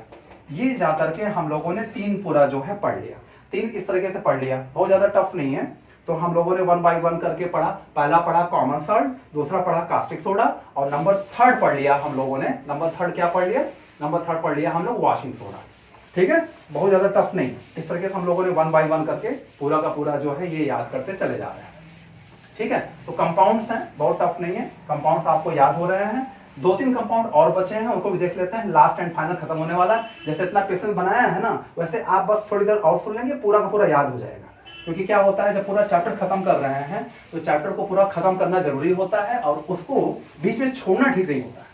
ये जाकर के हम लोगों ने 3 पूरा जो है पढ़ लिया, 3 इस तरीके से पढ़ लिया, बहुत ज्यादा टफ नहीं है। तो हम लोगों ने 1 बाय 1 करके पढ़ा। पहला पढ़ा कॉमन सॉल्ट, दूसरा पढ़ा कास्टिक सोडा, और नंबर 3 पढ़ लिया हम लोगों ने। नंबर 3 क्या पढ़ लिया? नंबर 3 पढ़ लिया हम लोग वॉशिंग सोडा। ठीक है, बहुत ज्यादा टफ नहीं। इस तरीके से हम लोगों ने 1 बाय 1 करके पूरा का पूरा जो है ये याद करते चले जा रहे हैं। ठीक है, तो कंपाउंड्स हैं, बहुत टफ नहीं है, कंपाउंड्स आपको याद हो रहे हैं। 2-3 कंपाउंड और बचे हैं, उनको भी देख लेते हैं। लास्ट एंड फाइनल खत्म होने वाला है। जैसे इतना पेशेंस बनाया है ना, वैसे आप बस थोड़ी देर और सुन लेंगे, पूरा का पूरा याद हो जाएगा। क्योंकि क्या होता है, जब पूरा चैप्टर खत्म कर रहे हैं तो चैप्टर को पूरा खत्म करना जरूरी होता है, और उसको बीच में छोड़ना ठीक नहीं होता है।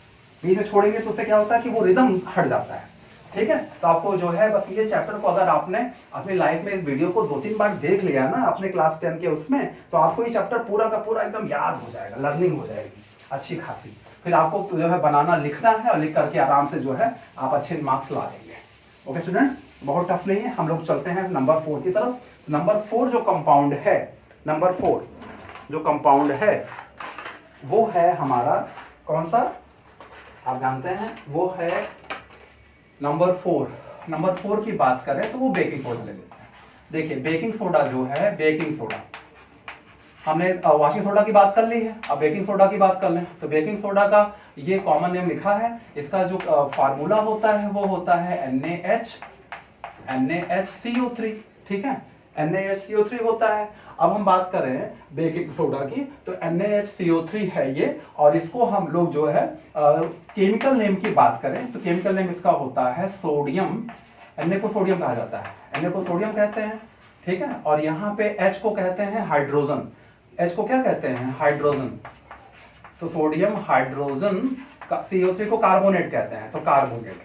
बीच में छोड़ेंगे तो उससे क्या होता है कि वो रिदम हट जाता है। ठीक है, तो आपको जो है बस ये चैप्टर को अगर आपने अपनी लाइफ में इस वीडियो को 2-3 बार देख लिया ना अपने क्लास 10 के उसमें, तो आपको ये चैप्टर पूरा का पूरा एकदम याद हो जाएगा, लर्निंग हो जाएगी अच्छी खासी। फिर आपको जो है बनाना लिखना है, और लिख करके आराम से जो है आप अच्छे मार्क्स ला देंगे। ओके स्टूडेंट्स, बहुत टफ नहीं है। हम लोग चलते हैं नंबर 4 की तरफ। नंबर 4 जो कंपाउंड है, नंबर 4 जो कंपाउंड है वो है हमारा कौन सा, आप जानते हैं, वो है नंबर 4। नंबर 4 की बात करें तो वो बेकिंग सोडा ले लेते हैं। देखिए बेकिंग सोडा जो है, बेकिंग सोडा, हमने वॉशिंग सोडा की बात कर ली है, अब बेकिंग सोडा की बात कर लें। तो बेकिंग सोडा का ये कॉमन नेम लिखा है। इसका जो फार्मूला होता है वो होता है NaHCO3। ठीक है, NaHCO3 होता है। अब हम बात करें बेकिंग सोडा की, तो NaHCO3 है ये, और इसको हम लोग जो है केमिकल नेम की बात करें तो केमिकल नेम इसका होता है सोडियम। Na को सोडियम कहा जाता है, Na को सोडियम कहते हैं। ठीक है, और यहाँ पे H को कहते हैं हाइड्रोजन। H को क्या कहते हैं? हाइड्रोजन। तो सोडियम हाइड्रोजन, CO3 को कार्बोनेट कहते हैं, तो कार्बोनेट,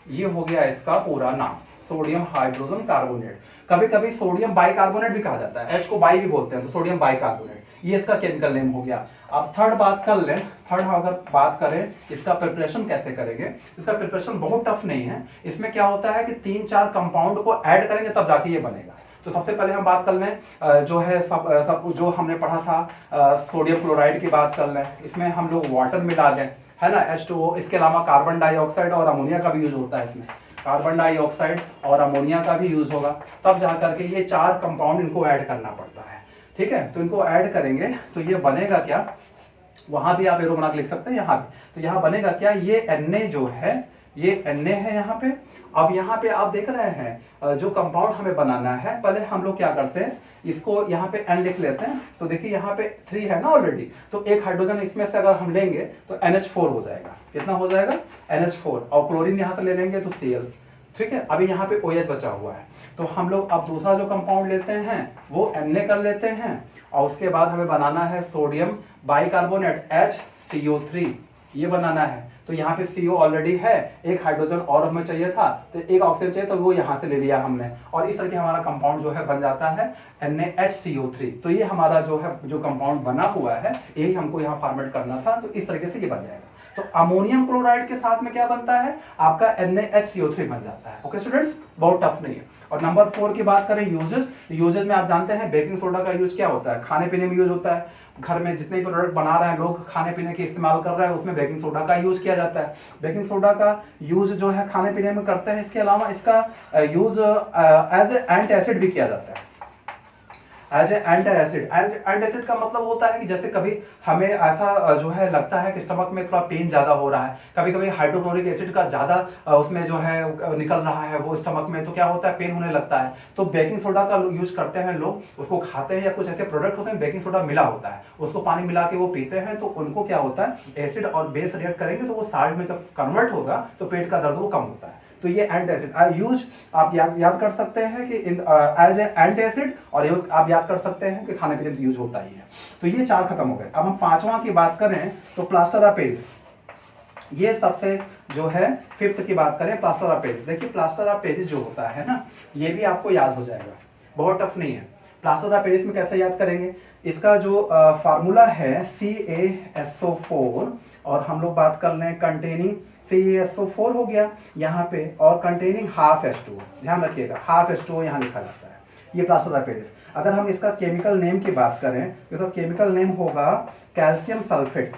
ये हो गया इसका पूरा नाम, सोडियम हाइड्रोजन कार्बोनेट। कभी कभी सोडियम बाइकार्बोनेट भी कहा जाता है, H को बाई भी बोलते हैं, तो सोडियम बाइकार्बोनेट, ये इसका केमिकल नेम हो गया। अब थर्ड बात कर लें। थर्ड अगर बात करें इसका प्रिपरेशन कैसे करेंगे, इसका प्रिपरेशन बहुत टफ नहीं है। इसमें क्या होता है कि 3-4 कंपाउंड को ऐड करेंगे तब जाके ये बनेगा। तो सबसे पहले हम बात कर लें जो है सब जो हमने पढ़ा था सोडियम क्लोराइड की बात कर लें। इसमें हम लोग वाटर मिला दें, है ना, H2O। इसके अलावा कार्बन डाइऑक्साइड और अमोनिया का भी यूज होता है इसमें, कार्बन डाइऑक्साइड और अमोनिया का भी यूज होगा। तब जा करके ये 4 कंपाउंड इनको ऐड करना पड़ता है। ठीक है, तो इनको ऐड करेंगे तो ये बनेगा क्या, वहां भी आप एरो बना के लिख सकते हैं, यहाँ भी। तो यहाँ बनेगा क्या, ये Na जो है, ये Na है यहाँ पे। अब यहाँ पे आप देख रहे हैं जो कंपाउंड हमें बनाना है, पहले हम लोग क्या करते हैं, इसको यहाँ पे N लिख लेते हैं। तो देखिए यहाँ पे 3 है ना ऑलरेडी, तो एक हाइड्रोजन इसमें से अगर हम लेंगे तो NH4 हो जाएगा। कितना हो जाएगा? NH4। और क्लोरीन यहाँ से ले लेंगे तो Cl। ठीक है, अभी यहाँ पे OH बचा हुआ है। तो हम लोग अब दूसरा जो कंपाउंड लेते हैं वो Na कर लेते हैं, और उसके बाद हमें बनाना है सोडियम बाइकार्बोनेट HCO3, ये बनाना है। तो यहाँ पे CO ऑलरेडी है, एक हाइड्रोजन और हमें चाहिए था, तो एक ऑक्सीजन चाहिए, तो वो यहाँ से ले लिया हमने, और इस तरह के हमारा कंपाउंड जो है बन जाता है NaHCO3। तो ये हमारा जो है जो कंपाउंड बना हुआ है, यही हमको यहाँ फॉर्मेट करना था, तो इस तरीके से ये बन जाएगा। तो अमोनियम क्लोराइड के साथ में क्या बनता है, आपका NaHCO3 बन जाता है। ओके स्टूडेंट्स, बहुत टफ नहीं है। और नंबर 4 की बात करें यूजेस, यूजेस में आप जानते हैं बेकिंग सोडा का यूज क्या होता है, खाने पीने में यूज होता है। घर में जितने भी प्रोडक्ट बना रहे हैं लोग, खाने पीने के इस्तेमाल कर रहे हैं, उसमें बेकिंग सोडा का यूज किया जाता है। बेकिंग सोडा का यूज जो है खाने पीने में करते हैं। इसके अलावा इसका use as a anti acid भी किया जाता है, as a anti acid. Anti acid का मतलब होता है कि जैसे कभी हमें ऐसा जो है लगता है कि स्टमक में थोड़ा पेन ज्यादा हो रहा है, कभी कभी हाइड्रोक्लोरिक एसिड का ज्यादा उसमें जो है निकल रहा है वो स्टमक में, तो क्या होता है, पेन होने लगता है। तो बेकिंग सोडा का यूज करते हैं लोग, उसको खाते हैं, या कुछ ऐसे प्रोडक्ट होते हैं बेकिंग सोडा मिला होता है, उसको पानी मिला के वो पीते हैं, तो उनको क्या होता है, एसिड और बेस रिएक्ट करेंगे तो वो साल्ट में जब कन्वर्ट होगा तो पेट का दर्द वो कम होता है। तो ये एंटी एसिड यूज आप याद कर सकते हैं कि एज ए एंटी एसिड, और आप याद कर सकते हैं कि खाने पीने में यूज होता ही है। तो ये 4 खत्म हो गए। अब हम 5वां की बात करें तो प्लास्टर ऑफ पेरिस, ये सबसे जो है 5th की बात करें, प्लास्टर ऑफ पेरिस। देखिए प्लास्टर ऑफ पेरिस जो होता है ना, ये भी आपको याद हो जाएगा, बहुत टफ नहीं है। प्लास्टर ऑफ पेरिस में कैसे याद करेंगे, इसका जो फार्मूला है CaSO4, और हम लोग बात कर लें कंटेनिंग CaSO4 हो गया यहाँ पे, और कंटेनिंग हाफ H2O, ध्यान रखिएगा हाफ H2O यहाँ लिखा जाता है, ये प्लास्टर ऑफ पेरिस। अगर हम इसका केमिकल नेम की बात करें तो इसका केमिकल नेम होगा कैल्शियम सल्फेट।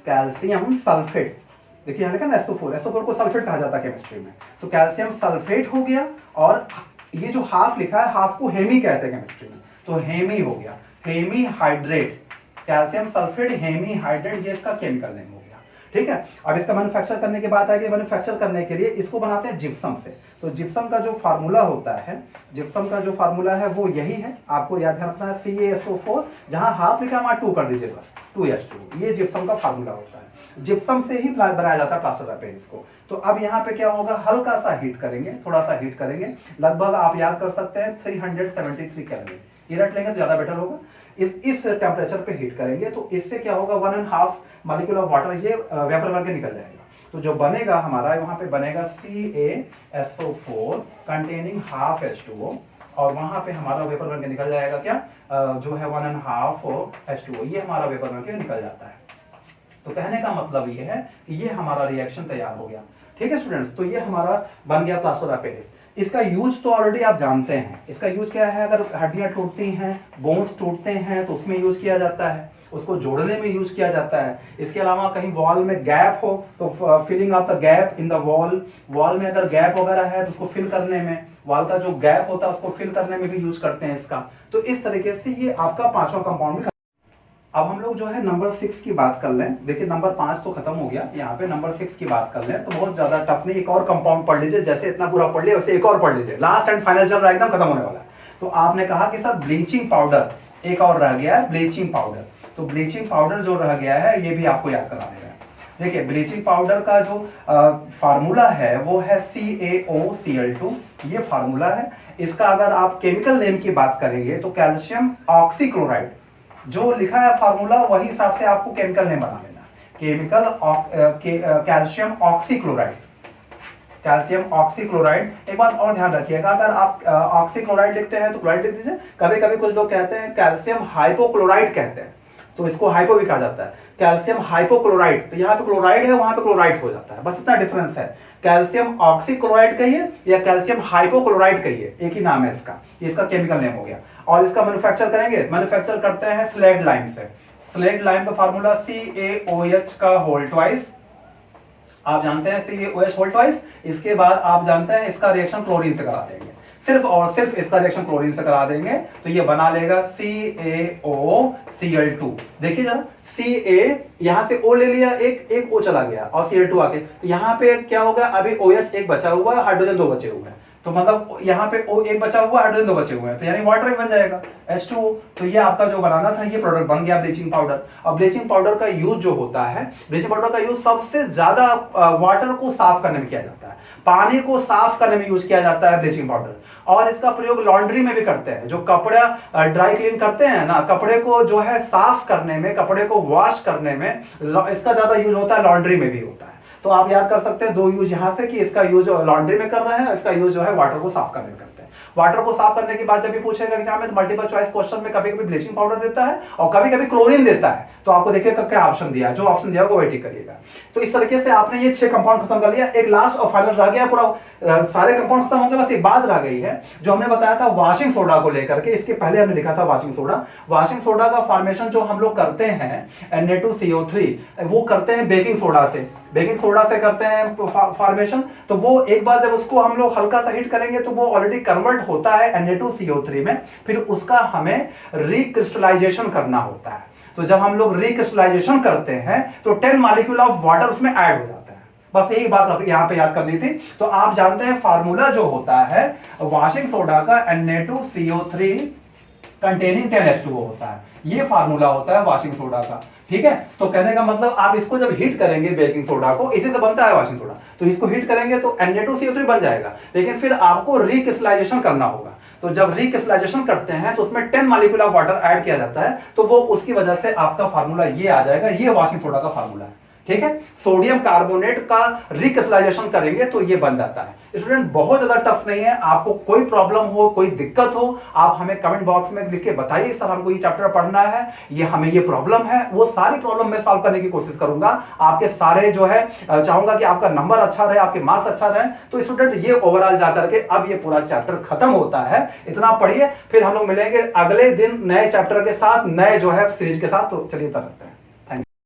कैल्शियम सल्फेट, देखिए यहाँ लिखा ना SO4 को सल्फेट कहा जाता है केमिस्ट्री में, तो कैल्शियम सल्फेट हो गया। और ये जो हाफ लिखा है, हाफ को हेमी कहते हैं केमिस्ट्री में, तो हेमी हो गया, hemi hydrate, calcium sulphate hemi hydrate, ये इसका केमिकल नेम हो गया। ठीक है, अब इसका मैन्युफैक्चर करने की बात है कि मैन्युफैक्चर करने के लिए इसको बनाते हैं जिप्सम से। तो जिप्सम का जो फार्मूला होता है, जिप्सम का जो फार्मूला है वो यही है, आपको याद रखना है CaSO4, जहां हाफ लिखा वहां 2 कर दीजिए बस, 2H2, ये जिप्सम का फार्मूला होता है। जिप्सम से ही बनाया जाता है प्लास्टर ऑफ पेरिस को। तो अब यहाँ पे क्या होगा, हल्का सा हीट करेंगे, थोड़ा सा हीट करेंगे, लगभग आप याद कर सकते हैं 373 केल्विन, ये रट लेंगे तो ज्यादा बेटर होगा। इस टेम्परेचर पे हीट करेंगे तो इससे क्या होगा, 1.5 मॉलिक्यूल ऑफ वाटर ये वेपर बन के निकल जाएगा। तो जो बनेगा हमारा वहां पे बनेगा CaSO4 कंटेनिंग हाफ H2O, और वहां पे हमारा वेपर बन के निकल जाएगा क्या, जो है 1.5 H2O, ये हमारा वेपर बन के निकल जाता है। तो कहने का मतलब ये है कि ये हमारा रिएक्शन तैयार हो गया। ठीक है स्टूडेंट्स, तो ये हमारा बन गया प्लास्टर ऑफ पेरिस। इसका यूज तो ऑलरेडी आप जानते हैं, इसका यूज क्या है, अगर हड्डियां टूटती हैं, बोन्स टूटते हैं तो उसमें यूज किया जाता है, उसको जोड़ने में यूज किया जाता है। इसके अलावा कहीं वॉल में गैप हो तो filling of the gap in the wall में अगर गैप वगैरह है तो उसको फिल करने में, वॉल का जो गैप होता है उसको फिल करने में भी यूज करते हैं इसका। तो इस तरीके से ये आपका पांचवा कंपाउंड भी। अब हम लोग जो है नंबर 6 की बात कर लें। देखिए नंबर 5 तो खत्म हो गया, यहाँ पे नंबर 6 की बात कर लें तो बहुत ज्यादा टफ नहीं, एक और कंपाउंड पढ़ लीजिए, जैसे इतना पूरा पढ़ लिया वैसे एक और पढ़ लीजिए, लास्ट एंड फाइनल चल रहा है, एकदम खत्म होने वाला है। तो आपने कहा कि सर ब्लीचिंग पाउडर एक और रह गया है, ब्लीचिंग पाउडर। तो ब्लीचिंग पाउडर जो रह गया है ये भी आपको याद करा देगा। देखिए ब्लीचिंग पाउडर का जो फार्मूला है वो है CaOCl2, ये फार्मूला है। इसका अगर आप केमिकल नेम की बात करेंगे तो कैल्शियम ऑक्सीक्लोराइड, जो लिखा है फार्मूला वही हिसाब से आपको केमिकल नेम बना लेना, chemical calcium oxychloride, calcium oxychloride. एक बात और ध्यान रखिएगा, अगर आप ऑक्सीक्लोराइड लिखते हैं तो क्लोराइड लिख दीजिए। कभी कभी कुछ लोग कहते हैं कैल्शियम हाइपोक्लोराइड कहते हैं, तो इसको हाइपो भी कहा जाता है, कैल्शियम हाइपोक्लोराइड। तो यहाँ पे क्लोराइड है वहां पे क्लोराइड हो जाता है, बस इतना डिफरेंस है। कैल्शियम ऑक्सीक्लोराइड कहिए या कैल्शियम हाइपोक्लोराइड कहिए, एक ही नाम है इसका, इसका केमिकल नेम हो गया। और इसका मैन्युफैक्चर करेंगे, मैन्युफैक्चर करते हैं स्लैग लाइम से। स्लैग लाइम का फार्मूला CaOH का होल ट्वाइस, आप जानते हैं CaOH होल ट्वाइस। इसके बाद आप जानते हैं इसका रिएक्शन क्लोरीन से करा देंगे, सिर्फ और सिर्फ इसका रिएक्शन क्लोरीन से करा देंगे तो ये बना लेगा CaOCl2। देखिए जरा, Ca यहां से O ले लिया, एक O चला गया और Cl2 आके, तो यहां पे क्या होगा, अभी OH एक बचा हुआ है, हाइड्रोजन 2 बचे हुए हैं, तो मतलब यहाँ पे O एक बचा हुआ, हाइड्रोजन 2 बचे हुए हैं, तो यानी वाटर भी बन जाएगा H2O। तो ये आपका जो बनाना था ये प्रोडक्ट बन गया ब्लीचिंग पाउडर। अब ब्लीचिंग पाउडर का यूज जो होता है, ब्लीचिंग पाउडर का यूज सबसे ज्यादा वाटर को साफ करने में किया जाता है, पानी को साफ करने में यूज किया जाता है ब्लीचिंग पाउडर। और इसका प्रयोग लॉन्ड्री में भी करते हैं, जो कपड़ा ड्राई क्लीन करते हैं ना, कपड़े को जो है साफ करने में, कपड़े को वॉश करने में इसका ज्यादा यूज होता है, लॉन्ड्री में भी होता है। तो आप याद कर सकते हैं दो यूज यहां से कि इसका यूज लॉन्ड्री में कर रहे हैं, इसका यूज जो है वाटर को साफ करने में करते हैं। वाटर को साफ करने के बाद जब भी पूछेगा एग्जाम में तो मल्टीपल चॉइस क्वेश्चन में कभी कभी ब्लीचिंग पाउडर देता है और कभी कभी क्लोरीन देता है, तो आपको देखिएगा क्या ऑप्शन दिया है, जो ऑप्शन दिया होगा वही टिक करिएगा। तो इस तरीके से आपने ये 6 कंपाउंड खत्म कर लिया, एक लास्ट और फाइनल रह गया, पूरा सारे कंपाउंड खत्म हो गए, बस एक बात रह गई है जो हमने बताया था वॉशिंग सोडा को लेकर के। इसके पहले हमने लिखा था वॉशिंग सोडा। वॉशिंग सोडा का फॉर्मेशन जो हम लोग करते हैं Na2CO3, वो करते हैं बेकिंग सोडा से, बेकिंग सोडा से करते हैं फॉर्मेशन। तो वो एक बार जब उसको हम लोग हल्का सा हीट करेंगे तो वो ऑलरेडी कन्वर्ट होता है Na2CO3 में, फिर उसका हमें रिक्रिस्टलाइजेशन करना होता है। तो जब हम लोग रिक्रिस्टलाइजेशन करते हैं तो 10 मॉलिक्यूल ऑफ वाटर उसमें ऐड हो जाता है। बस यही बात यहां पे याद करनी थी। तो आप जानते हैं फार्मूला जो होता है वॉशिंग सोडा का Na2CO3 कंटेनिंग 10H2O होता है, ये फार्मूला होता है वॉशिंग सोडा का। ठीक है, तो कहने का मतलब आप इसको जब हीट करेंगे बेकिंग सोडा को, इसी से बनता है वॉशिंग सोडा, तो इसको हीट करेंगे तो Na2CO3 बन जाएगा, लेकिन फिर आपको रिक्रिस्टलाइजेशन करना होगा। तो जब रिक्रिस्टलाइजेशन करते हैं तो उसमें 10 मॉलिक्यूल ऑफ वाटर ऐड किया जाता है, तो वो उसकी वजह से आपका फार्मूला ये आ जाएगा, ये वॉशिंग सोडा का फार्मूला है। ठीक है, सोडियम कार्बोनेट का रिक्रिस्टलाइजेशन करेंगे तो ये बन जाता है। स्टूडेंट बहुत ज्यादा टफ नहीं है, आपको कोई प्रॉब्लम हो, कोई दिक्कत हो, आप हमें कमेंट बॉक्स में लिख के बताइए सर हमको ये चैप्टर पढ़ना है, ये हमें ये प्रॉब्लम है, वो सारी प्रॉब्लम मैं सॉल्व करने की कोशिश करूंगा। आपके सारे जो है चाहूंगा कि आपका नंबर अच्छा रहे, आपके मार्क्स अच्छा रहे। तो स्टूडेंट ये ओवरऑल जाकर के अब ये पूरा चैप्टर खत्म होता है, इतना पढ़िए, फिर हम लोग मिलेंगे अगले दिन नए चैप्टर के साथ, नए जो है सीरीज के साथ। तो चलिए तब तक।